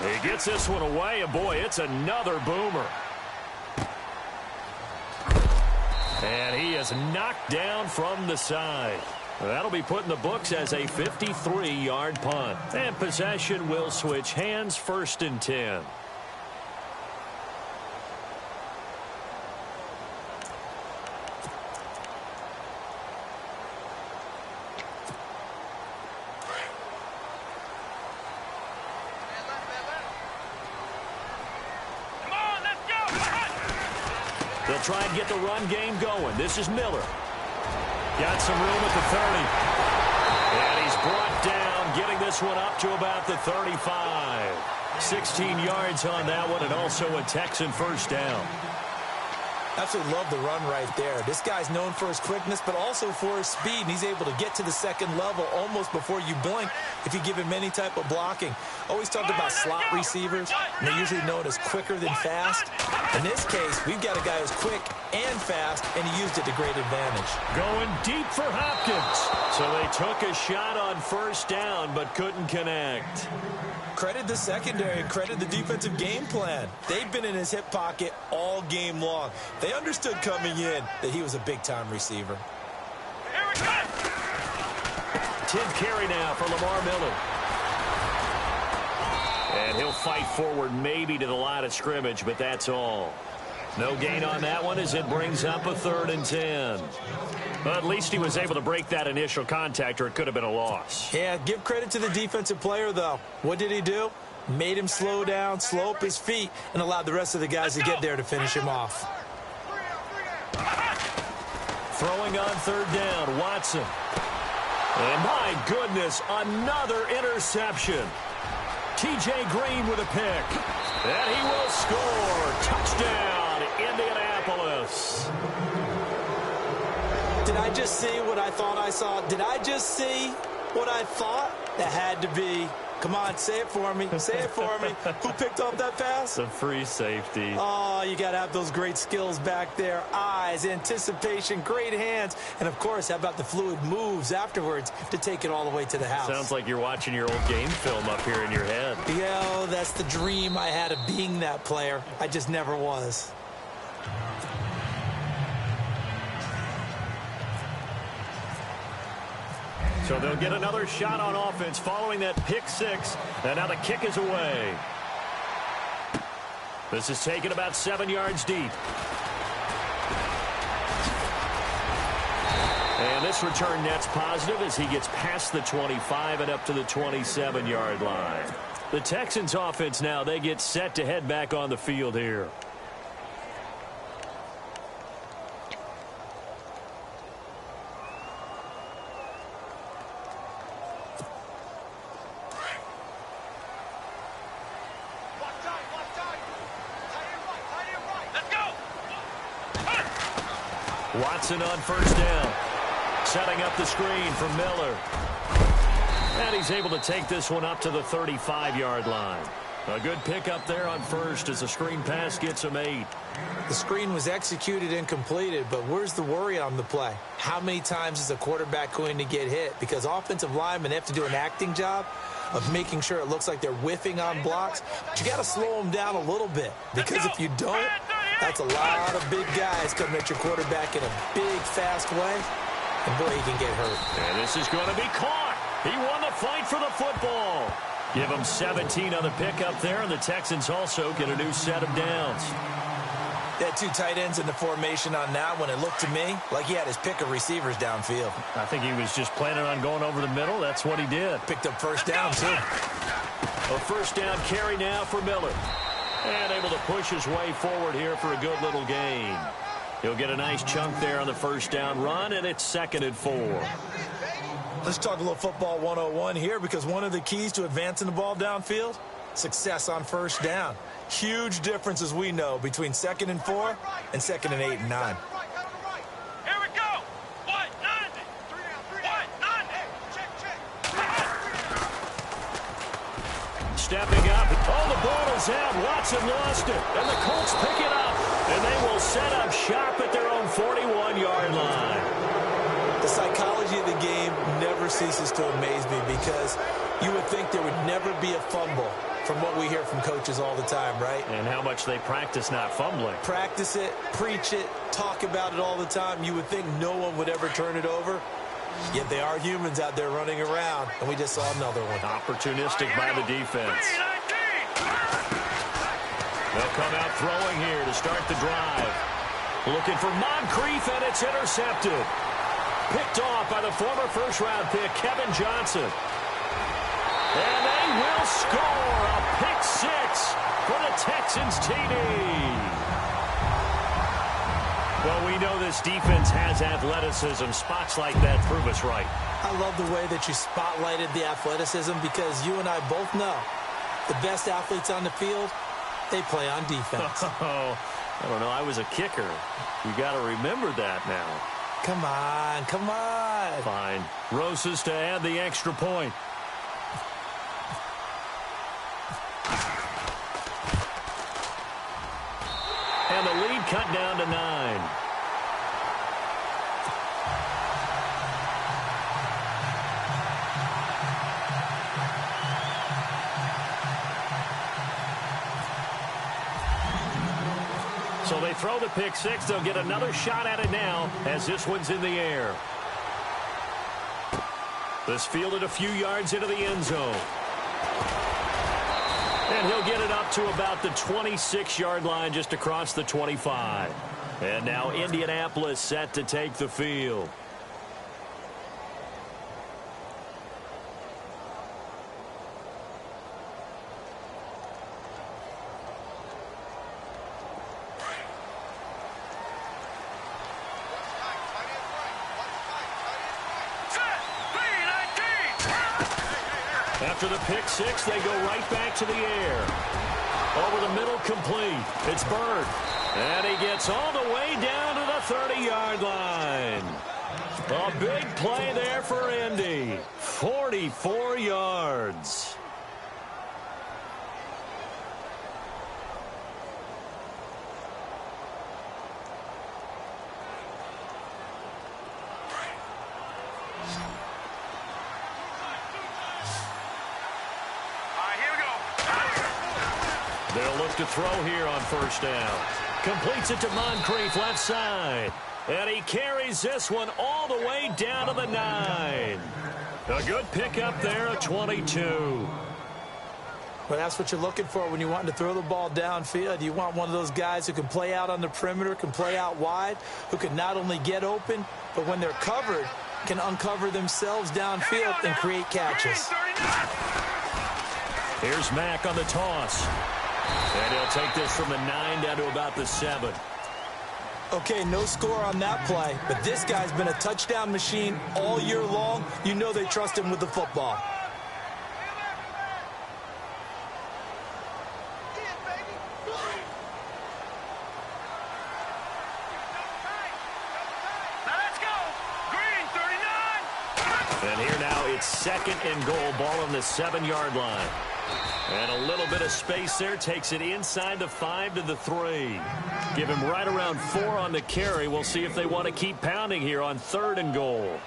He gets this one away, and boy, it's another boomer. And he is knocked down from the side. That'll be put in the books as a 53-yard punt. And possession will switch hands, 1st and 10. Come on, let's go. They'll try and get the run game going. This is Miller. Got some room at the 30. And he's brought down, getting this one up to about the 35. 16 yards on that one, and also a Texan first down. Absolutely love the run right there. This guy's known for his quickness, but also for his speed, and he's able to get to the 2nd level almost before you blink if you give him any type of blocking. Always talk about slot receivers, and they're usually known as quicker than fast. In this case, we've got a guy who's quick and fast, and he used it to great advantage. Going deep for Hopkins. So they took a shot on first down, but couldn't connect. Credit the secondary and credit the defensive game plan. They've been in his hip pocket all game long. They understood coming in that he was a big-time receiver. Here we go. 10th carry now for Lamar Miller. And he'll fight forward maybe to the line of scrimmage, but that's all. No gain on that one as it brings up a 3rd and 10. But at least he was able to break that initial contact, or it could have been a loss. Yeah, give credit to the defensive player, though. What did he do? Made him slow down, slow up his feet, and allowed the rest of the guys to get there to finish him off. Throwing on third down, Watson. And my goodness, another interception. T.J. Green with a pick. And he will score. Touchdown, Indianapolis. Did I just see what I thought I saw? Did I just see what I thought? That had to be. Come on, say it for me. Say it for me. Who picked off that pass? The free safety. Oh, you got to have those great skills back there. Eyes, anticipation, great hands. And, of course, how about the fluid moves afterwards to take it all the way to the house? Sounds like you're watching your old game film up here in your head. Yo, that's the dream I had of being that player. I just never was. So they'll get another shot on offense following that pick six. And now the kick is away. This is taken about 7 yards deep. And this return net's positive as he gets past the 25 and up to the 27-yard line. The Texans offense now, they get set to head back on the field here. Watson on first down. Setting up the screen for Miller. And he's able to take this one up to the 35-yard line. A good pickup there on first as the screen pass gets him 8. The screen was executed and completed, but where's the worry on the play? How many times is a quarterback going to get hit? Because offensive linemen have to do an acting job of making sure it looks like they're whiffing on blocks. But you got to slow them down a little bit, because if you don't, that's a lot of big guys coming at your quarterback in a big, fast way. And, boy, he can get hurt. And this is going to be caught. He won the fight for the football. Give him 17 on the pickup there, and the Texans also get a new set of downs. They had 2 tight ends in the formation on that one. It looked to me like he had his pick of receivers downfield. I think he was just planning on going over the middle. That's what he did. Picked up first down, too. A first down carry now for Miller. And able to push his way forward here for a good little gain. He'll get a nice chunk there on the first down run, and it's 2nd and 4. Let's talk a little football 101 here, because one of the keys to advancing the ball downfield, success on first down. Huge difference, as we know, between 2nd and 4 and 2nd and 8 and 9. Here we go. 190. 190. Check. Stepping up. Oh, the ball is out. Watson lost it. And the Colts pick it up. And they will set up shop at their own 41-yard line. The psychology of the game never ceases to amaze me, because you would think there would never be a fumble from what we hear from coaches all the time, right? And how much they practice not fumbling. Practice it, preach it, talk about it all the time. You would think no one would ever turn it over. Yet they are humans out there running around, and we just saw another one. Opportunistic by the defense. They'll come out throwing here to start the drive. Looking for Moncrief, and it's intercepted. Picked off by the former first-round pick, Kevin Johnson. And they will score a pick six for the Texans TD. Well, we know this defense has athleticism. Spots like that prove us right. I love the way that you spotlighted the athleticism, because you and I both know the best athletes on the field, they play on defense. Oh, I don't know. I was a kicker. You got to remember that now. Come on, come on. Fine. Rosas to add the extra point. And the lead cut down to 9. So they throw the pick six. They'll get another shot at it now as this one's in the air. This fielded a few yards into the end zone. And he'll get it up to about the 26-yard line, just across the 25. And now Indianapolis set to take the field. After the pick six, they go right back to the air. Over the middle, complete. It's Bird. And he gets all the way down to the 30-yard line. A big play there for Indy. 44 yards. They'll look to throw here on first down. Completes it to Moncrief left side. And he carries this one all the way down to the 9. A good pickup there at 22. Well, that's what you're looking for when you want to throw the ball downfield. You want one of those guys who can play out on the perimeter, can play out wide, who can not only get open, but when they're covered, can uncover themselves downfield and create catches. Here's Mack on the toss. And he'll take this from the 9 down to about the 7. Okay, no score on that play, but this guy's been a touchdown machine all year long. You know they trust him with the football. And here now it's second and goal, ball on the 7-yard line. And a little bit of space there, takes it inside the 5 to the 3. Give him right around 4 on the carry. We'll see if they want to keep pounding here on 3rd and goal.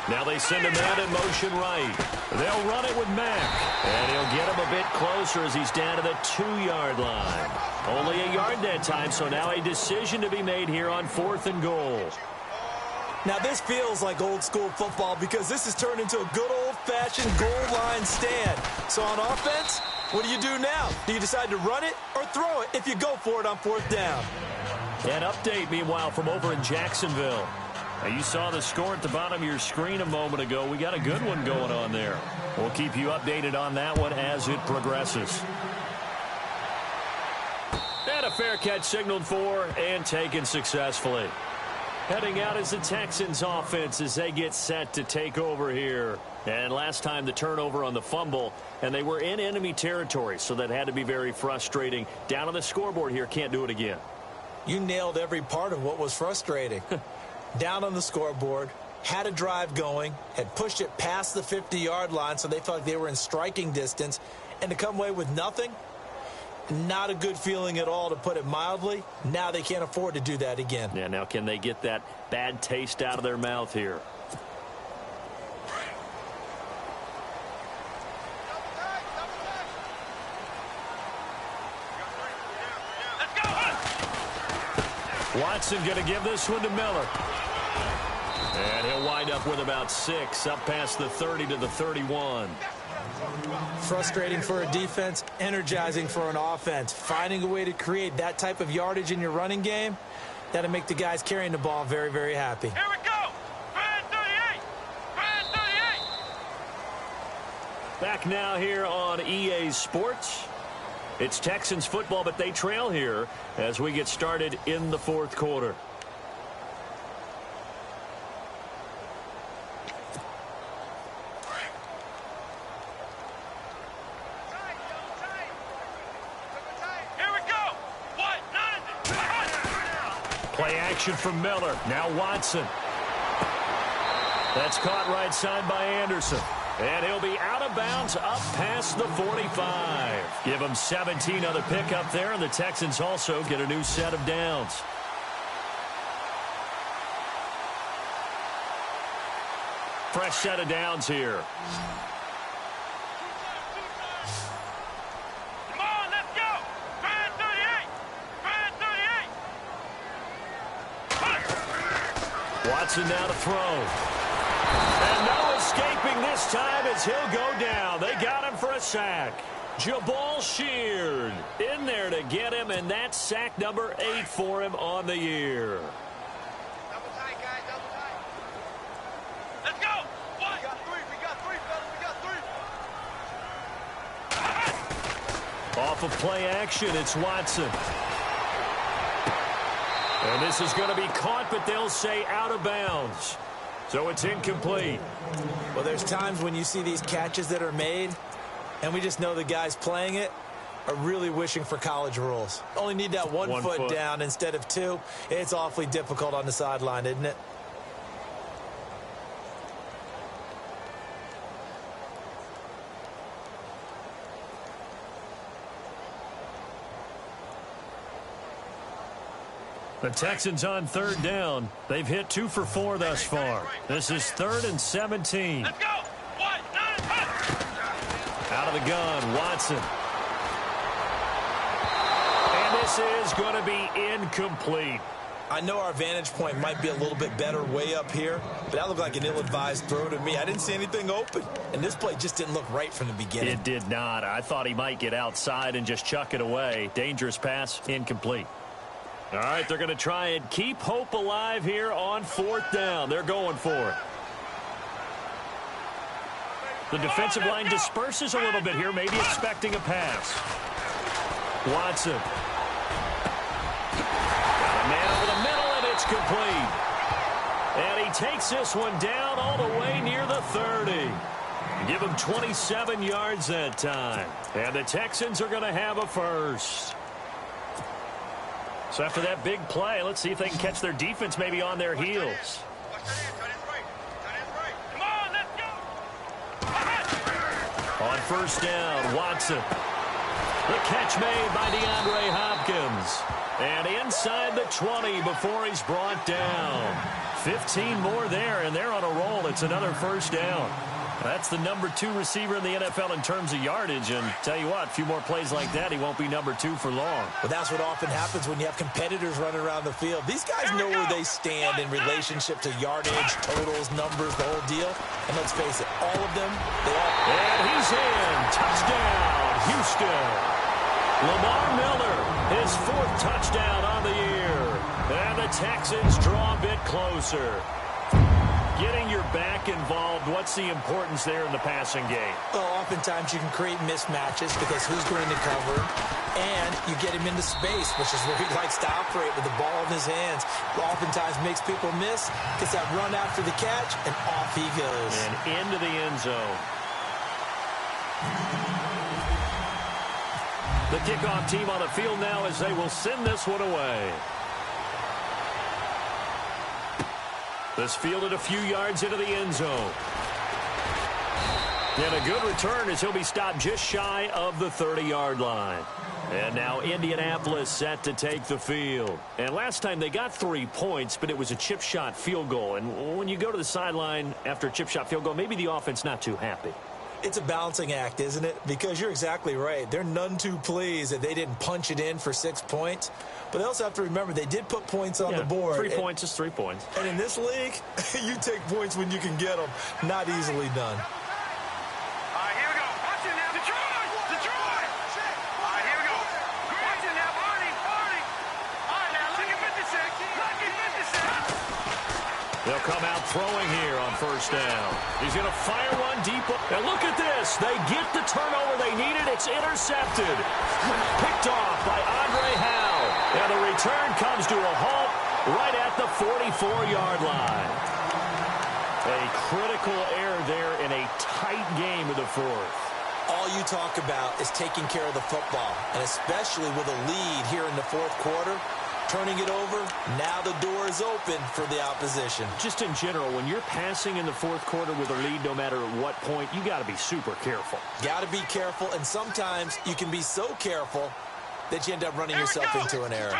Now they send a man in motion right. They'll run it with Mack. And he'll get him a bit closer as he's down to the 2-yard line. Only a yard that time, so now a decision to be made here on 4th and goal. Now this feels like old school football because this has turned into a good old-fashioned goal line stand. So on offense, what do you do now? Do you decide to run it or throw it if you go for it on 4th down? An update, meanwhile, from over in Jacksonville. Now, you saw the score at the bottom of your screen a moment ago. We got a good one going on there. We'll keep you updated on that one as it progresses. And a fair catch signaled for and taken successfully. Heading out is the Texans offense as they get set to take over here. And last time the turnover on the fumble, and they were in enemy territory, so that had to be very frustrating. Down on the scoreboard here, can't do it again. You nailed every part of what was frustrating. Down on the scoreboard, had a drive going, had pushed it past the 50-yard line so they felt like they were in striking distance, and to come away with nothing, not a good feeling at all, to put it mildly. Now they can't afford to do that again. Yeah, now can they get that bad taste out of their mouth here? Watson going to give this one to Miller. And he'll wind up with about 6, up past the 30 to the 31. Frustrating for a defense, energizing for an offense. Finding a way to create that type of yardage in your running game, that'll make the guys carrying the ball very, very happy. Here we go. Brand 38. Brand 38. Back now here on EA Sports. It's Texans football, but they trail here as we get started in the 4th quarter. Play action from Miller. Now Watson. That's caught right side by Anderson. And he'll be out of bounds up past the 45. Give him 17 on the pickup there, and the Texans also get a new set of downs. Fresh set of downs here. Come on, let's go. Brand 38. Brand 38. Watson now to throw. And no escaping this time as he'll go down. They got him for a sack. Jabal Sheard in there to get him, and that's sack number 8 for him on the year. Off of play action, it's Watson. And this is going to be caught, but they'll say out of bounds. So it's incomplete. Well, there's times when you see these catches that are made, and we just know the guys playing it are really wishing for college rules. Only need that one foot down instead of two. It's awfully difficult on the sideline, isn't it? The Texans on third down. They've hit 2 for 4 thus far. This is 3rd and 17. Let's go. 1, 9, out of the gun, Watson. And this is going to be incomplete. I know our vantage point might be a little bit better way up here, but that looked like an ill-advised throw to me. I didn't see anything open, and this play just didn't look right from the beginning. It did not. I thought he might get outside and just chuck it away. Dangerous pass, incomplete. All right, they're going to try and keep hope alive here on 4th down. They're going for it. The defensive line disperses a little bit here, maybe expecting a pass. Watson. Got a man over the middle, and it's complete. And he takes this one down all the way near the 30. Give him 27 yards that time. And the Texans are going to have a first. So after that big play, let's see if they can catch their defense maybe on their heels. Come on, let's go. On 1st down, Watson. The catch made by DeAndre Hopkins. And inside the 20 before he's brought down. 15 more there, and they're on a roll. It's another 1st down. That's the number 2 receiver in the NFL in terms of yardage. And tell you what, a few more plays like that, he won't be number 2 for long. Well, that's what often happens when you have competitors running around the field. These guys know where they stand in relationship to yardage, totals, numbers, the whole deal. And let's face it, all of them, they all... And he's in. Touchdown, Houston. Lamar Miller, his 4th touchdown on the year. And the Texans draw a bit closer. Getting your back involved, what's the importance there in the passing game? Well, oftentimes you can create mismatches because who's going to cover, and you get him into space, which is where he likes to operate with the ball in his hands. Oftentimes makes people miss, gets that run after the catch, and off he goes. And into the end zone. The kickoff team on the field now as they will send this one away. This fielded a few yards into the end zone. And a good return as he'll be stopped just shy of the 30-yard line. And now Indianapolis set to take the field. And last time they got 3 points, but it was a chip shot field goal. And when you go to the sideline after a chip shot field goal, maybe the offense not too happy. It's a balancing act, isn't it? Because you're exactly right. They're none too pleased that they didn't punch it in for 6 points. But they also have to remember they did put points on the board. 3 points is 3 points. And in this league, you take points when you can get them. Not easily done. All right, here we go. Watch it now. Detroit! Detroit! All right, here we go. Watch it now. Barney! Barney! All right, now, look at 56. Look at 56. They'll come out throwing here on 1st down. He's going to fire one deep. And look at this. They get the turnover they needed. It's intercepted. Picked off by Andre Howe. And the return comes to a halt right at the 44-yard line. A critical error there in a tight game of the 4th. All you talk about is taking care of the football, and especially with a lead here in the 4th quarter. Turning it over, now the door is open for the opposition. Just in general, when you're passing in the 4th quarter with a lead, no matter at what point, you got to be super careful. Got to be careful, and sometimes you can be so careful that you end up running yourself into an error.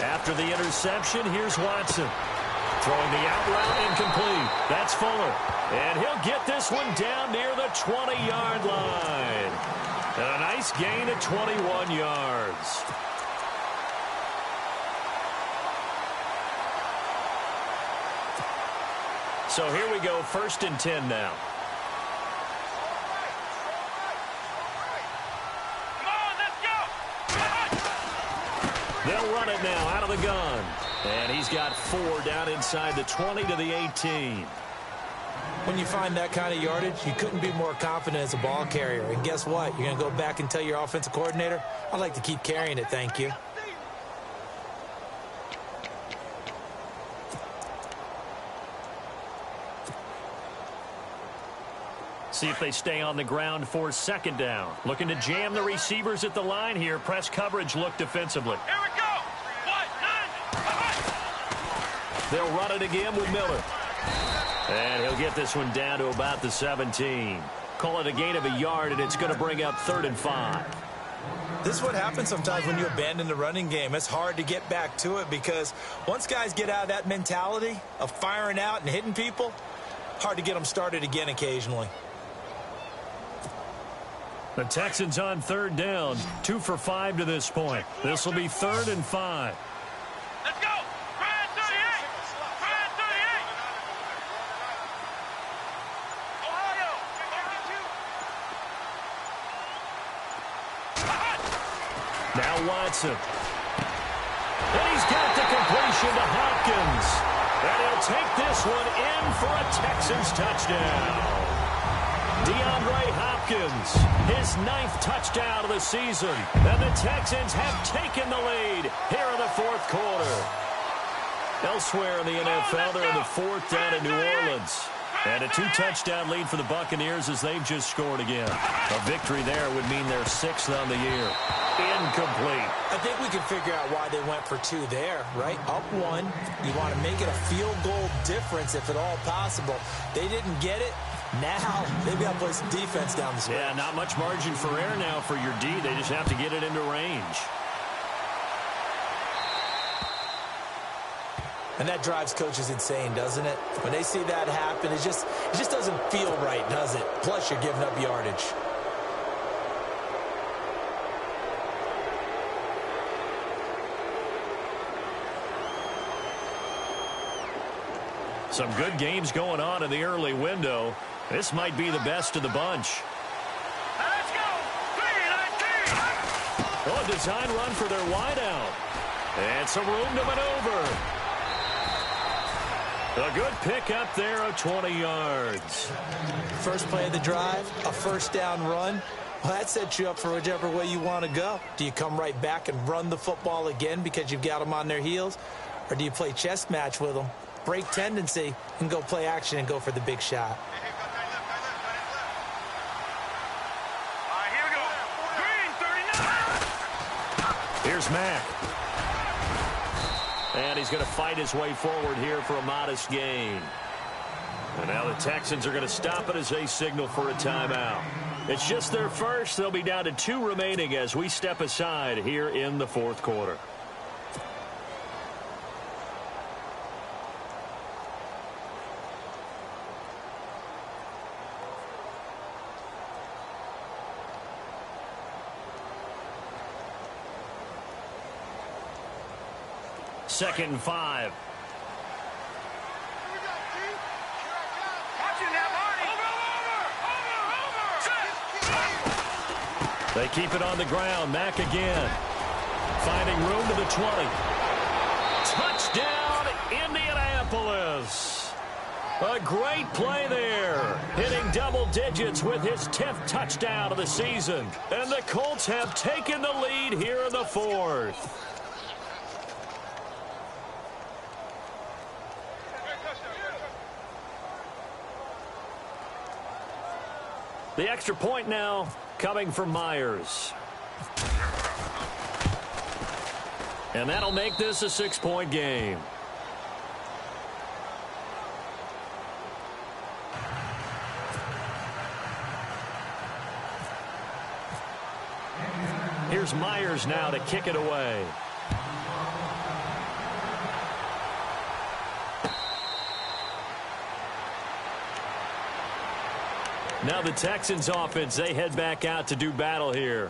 After the interception, here's Watson. Throwing the out route incomplete. That's Fuller. And he'll get this one down near the 20-yard line. And a nice gain of 21 yards. So here we go, 1st and 10 now. Come on, let's go. They'll run it now out of the gun. And he's got 4 down inside the 20 to the 18. When you find that kind of yardage, you couldn't be more confident as a ball carrier. And guess what? You're going to go back and tell your offensive coordinator, I'd like to keep carrying it, thank you. See if they stay on the ground for second down. Looking to jam the receivers at the line here. Press coverage look defensively. Here we go. 1, 9. They'll run it again with Miller. And he'll get this one down to about the 17. Call it a gain of a yard, and it's going to bring up 3rd and 5. This is what happens sometimes when you abandon the running game. It's hard to get back to it because once guys get out of that mentality of firing out and hitting people, hard to get them started again occasionally. The Texans on 3rd down, 2 for 5 to this point. This will be 3rd and 5. Let's go. Grand 38. Grand 38. Ohio. Now Watson. And he's got the completion to Hopkins. And he'll take this one in for a Texans touchdown. DeAndre Hopkins, his 9th touchdown of the season. And the Texans have taken the lead here in the 4th quarter. Elsewhere in the NFL, they're in the 4th down in New Orleans. And a 2-touchdown lead for the Buccaneers as they've just scored again. A victory there would mean they're 6th on the year. Incomplete. I think we can figure out why they went for 2 there, right? Up 1. You want to make it a field goal difference if at all possible. They didn't get it. Now, they've got to play some defense down the stretch. Yeah, not much margin for error now for your D. They just have to get it into range. And that drives coaches insane, doesn't it? When they see that happen, it just doesn't feel right, does it? Plus, you're giving up yardage. Some good games going on in the early window. This might be the best of the bunch. Let's go. 3-19. Oh, a design run for their wideout. And some room to maneuver. A good pick up there of 20 yards. First play of the drive, a 1st down run. Well, that sets you up for whichever way you want to go. Do you come right back and run the football again because you've got them on their heels? Or do you play chess match with them, break tendency, and go play action and go for the big shot? Here we go. Green 39. Here's Mack. And he's going to fight his way forward here for a modest gain. And now the Texans are going to stop it as they signal for a timeout. It's just their first. They'll be down to 2 remaining as we step aside here in the 4th quarter. Second and 5. Watch it now, Marty. Over. They keep it on the ground. Mack again. Finding room to the 20. Touchdown, Indianapolis. A great play there. Hitting double digits with his 10th touchdown of the season. And the Colts have taken the lead here in the 4th. The extra point now coming from Myers. And that'll make this a 6-point game. Here's Myers now to kick it away. Now the Texans offense, they head back out to do battle here.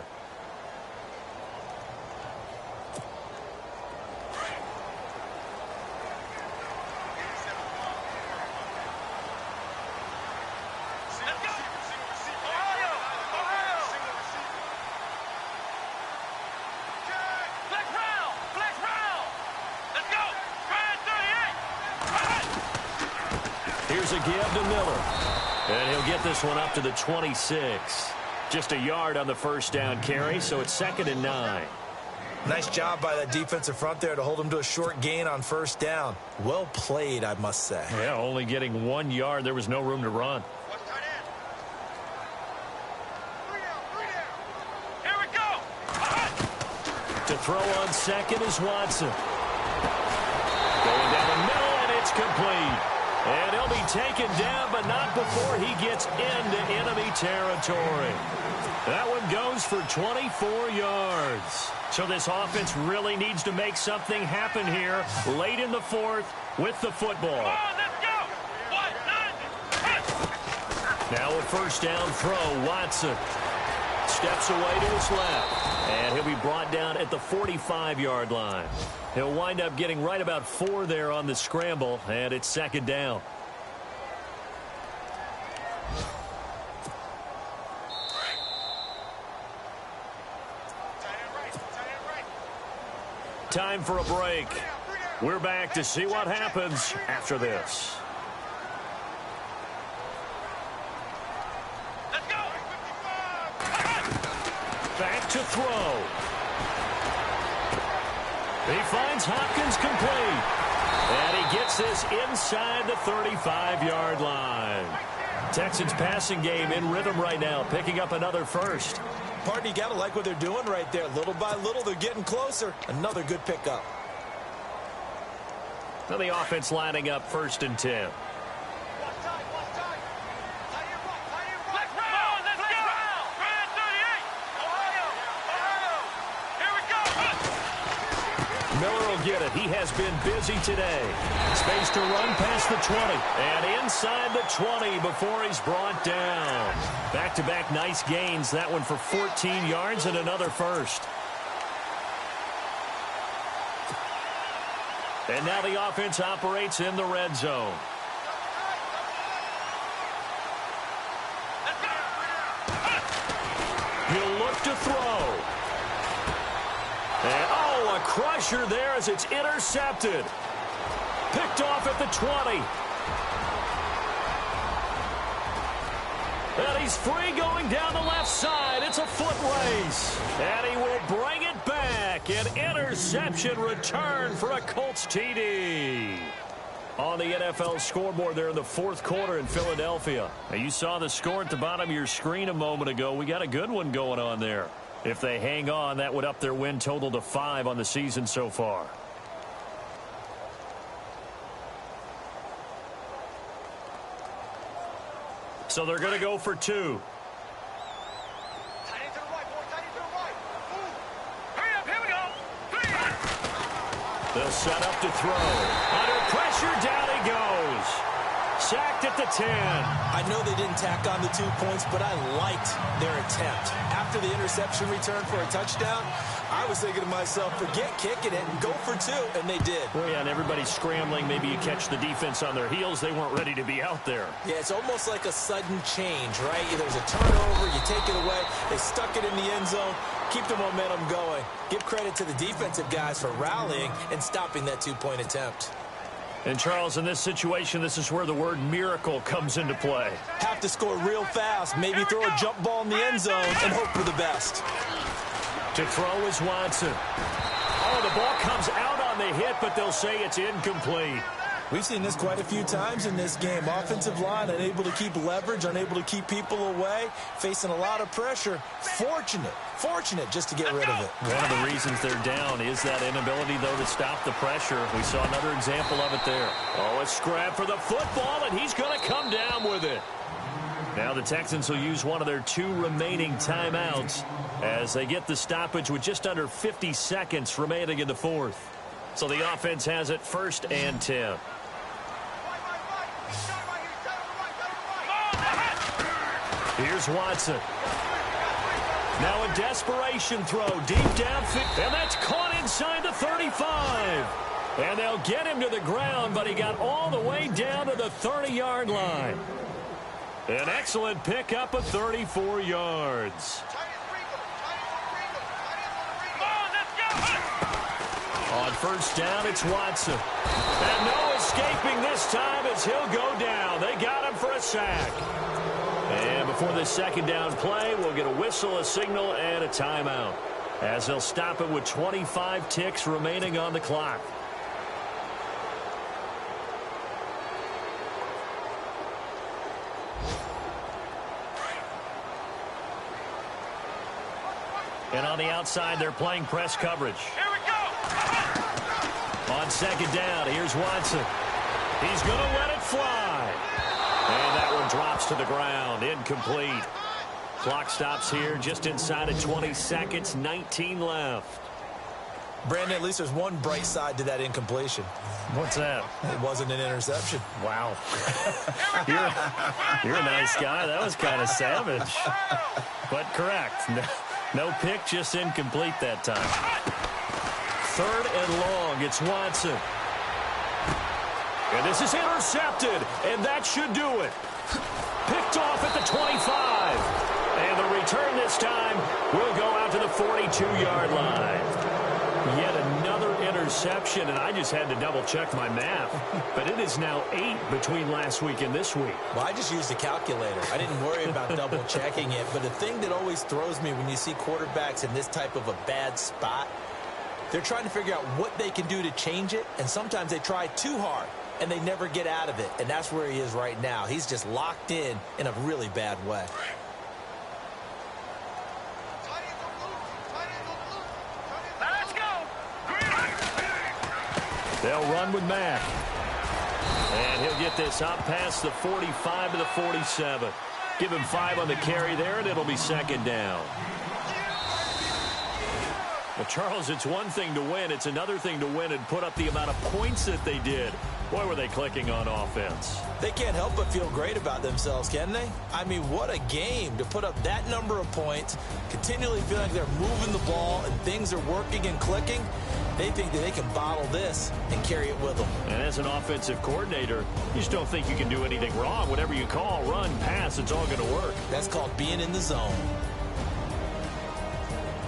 Here's a give to Miller. And he'll get this one up to the 26. Just a yard on the first down carry, so it's 2nd and 9. Nice job by that defensive front there to hold him to a short gain on first down. Well played, I must say. Yeah, only getting 1 yard. There was no room to run. Here we go. To throw on second is Watson. Going down the middle, and it's complete. And he'll be taken down, but not before he gets into enemy territory. That one goes for 24 yards. So this offense really needs to make something happen here late in the fourth with the football. Come on, let's go. 1, 9, Now a first down throw, Watson. Steps away to his left. And he'll be brought down at the 45-yard line. He'll wind up getting right about 4 there on the scramble, and it's 2nd down. Time for a break. We're back to see what happens after this. let's go. Back to throw. He finds Hopkins complete. And he gets this inside the 35-yard line. Texans passing game in rhythm right now, picking up another first. Partner, you got to like what they're doing right there. Little by little, they're getting closer. Another good pickup. Now the offense lining up 1st and 10. Let's round. Let's go. Brand 38. Ohio. Here we go. Miller will get it. He has been busy today. Space to run past the 20. And inside the 20 before he's brought down. Back-to-back nice gains. That one for 14 yards and another first. And now the offense operates in the red zone. He'll look to throw. And, oh, a crusher there as it's intercepted. Picked off at the 20. And he's free going down the left side. It's a foot race. And he will bring it back. An interception return for a Colts TD. On the NFL scoreboard there in the 4th quarter in Philadelphia. Now, you saw the score at the bottom of your screen a moment ago. We got a good one going on there. If they hang on, that would up their win total to 5 on the season so far. So they're going to go for 2. Tight end to the right, boy. Tight end to the right. Move. Hurry up. Here we go. 3. They'll set up to throw. Under pressure, down he goes. Sacked at the 10. I know they didn't tack on the 2 points, but I liked their attempt. After the interception return for a touchdown, I was thinking to myself, forget kicking it and go for 2, and they did. Well, yeah, and everybody's scrambling. Maybe you catch the defense on their heels. They weren't ready to be out there. Yeah, it's almost like a sudden change, right? There's a turnover, you take it away, they stuck it in the end zone, keep the momentum going. Give credit to the defensive guys for rallying and stopping that 2-point attempt. And, Charles, in this situation, this is where the word miracle comes into play. Have to score real fast, maybe throw a jump ball in the end zone and hope for the best. To throw is Watson. Oh, the ball comes out on the hit, but they'll say it's incomplete. We've seen this quite a few times in this game. Offensive line unable to keep leverage, unable to keep people away, facing a lot of pressure. Fortunate just to get rid of it. One of the reasons they're down is that inability, though, to stop the pressure. We saw another example of it there. Oh, a scrap for the football, and he's going to come down with it. Now the Texans will use one of their 2 remaining timeouts as they get the stoppage with just under 50 seconds remaining in the 4th. So the offense has it 1st and 10. Here's Watson. Now a desperation throw deep downfield, and that's caught inside the 35. And they'll get him to the ground, but he got all the way down to the 30-yard line. An excellent pickup of 34 yards. On first down. It's Watson. And no escaping this time as he'll go down. They got him for a sack. And before this second down play, we'll get a whistle, a signal, and a timeout, as they'll stop it with 25 ticks remaining on the clock. And on the outside, they're playing press coverage. Here we go. On second down, here's Watson. He's going to let it fly. And that one drops to the ground. Incomplete. Clock stops here just inside of 20 seconds. 19 left. Brandon, at least there's one bright side to that incompletion. What's that? It wasn't an interception. Wow. you're a nice guy. That was kind of savage. But correct. No pick, just incomplete that time. Third and long. It's Watson. And this is intercepted, and that should do it. Picked off at the 25. And the return this time will go out to the 42-yard line. Yet another interception, and I just had to double-check my math. But it is now 8 between last week and this week. Well, I just used a calculator. I didn't worry about double-checking it. But the thing that always throws me when you see quarterbacks in this type of a bad spot, they're trying to figure out what they can do to change it, and sometimes they try too hard, and they never get out of it. And that's where he is right now. He's just locked in a really bad way. Let's go. They'll run with Mack. And he'll get this up past the 45 to the 47. Give him 5 on the carry there, and it'll be second down. Well, Charles, it's one thing to win. It's another thing to win and put up the amount of points that they did. Boy, were they clicking on offense. They can't help but feel great about themselves, can they? I mean, what a game to put up that number of points, continually feel like they're moving the ball and things are working and clicking. They think that they can bottle this and carry it with them. And as an offensive coordinator, you just don't think you can do anything wrong. Whatever you call, run, pass, it's all going to work. That's called being in the zone.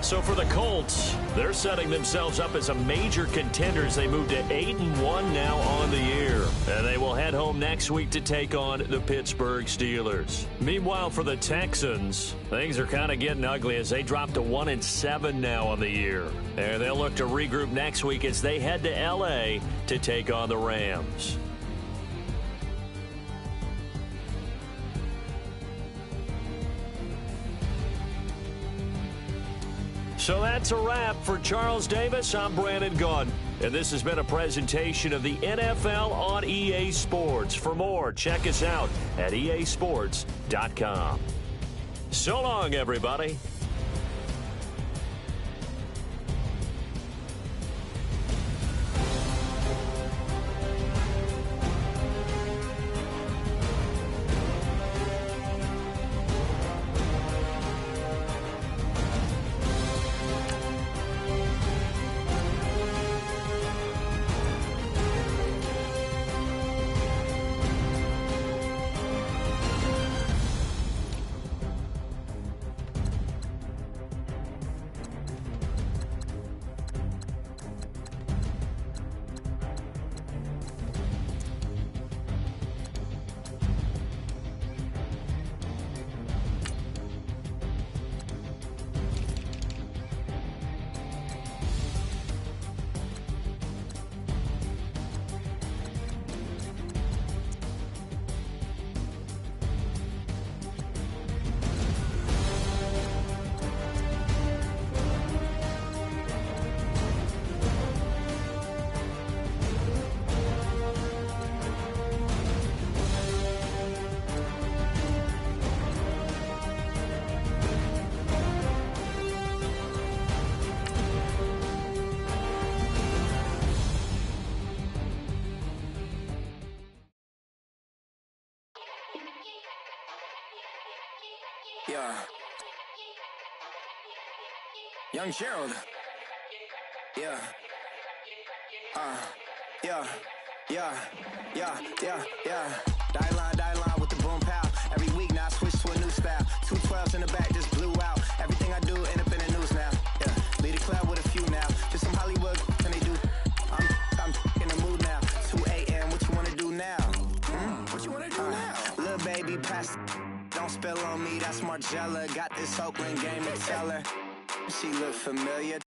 So for the Colts, they're setting themselves up as a major contender as they move to 8-1 now on the year. And they will head home next week to take on the Pittsburgh Steelers. Meanwhile, for the Texans, things are kind of getting ugly as they drop to 1-7 now on the year. And they'll look to regroup next week as they head to L.A. to take on the Rams. So that's a wrap. For Charles Davis, I'm Brandon Gunn. And this has been a presentation of the NFL on EA Sports. For more, check us out at easports.com. So long, everybody. Yeah. Young Gerald. Yeah. Yeah. Die line with the boom pow. Every week now I switch to a new style. 212s in the back just blew out. Everything I do end up in the news now. Yeah. Lead a club with a few now. Just some Hollywood and they do. baby, pass. Don't spill on me, that's Margella. Got this Oakland game to tell her. She look familiar.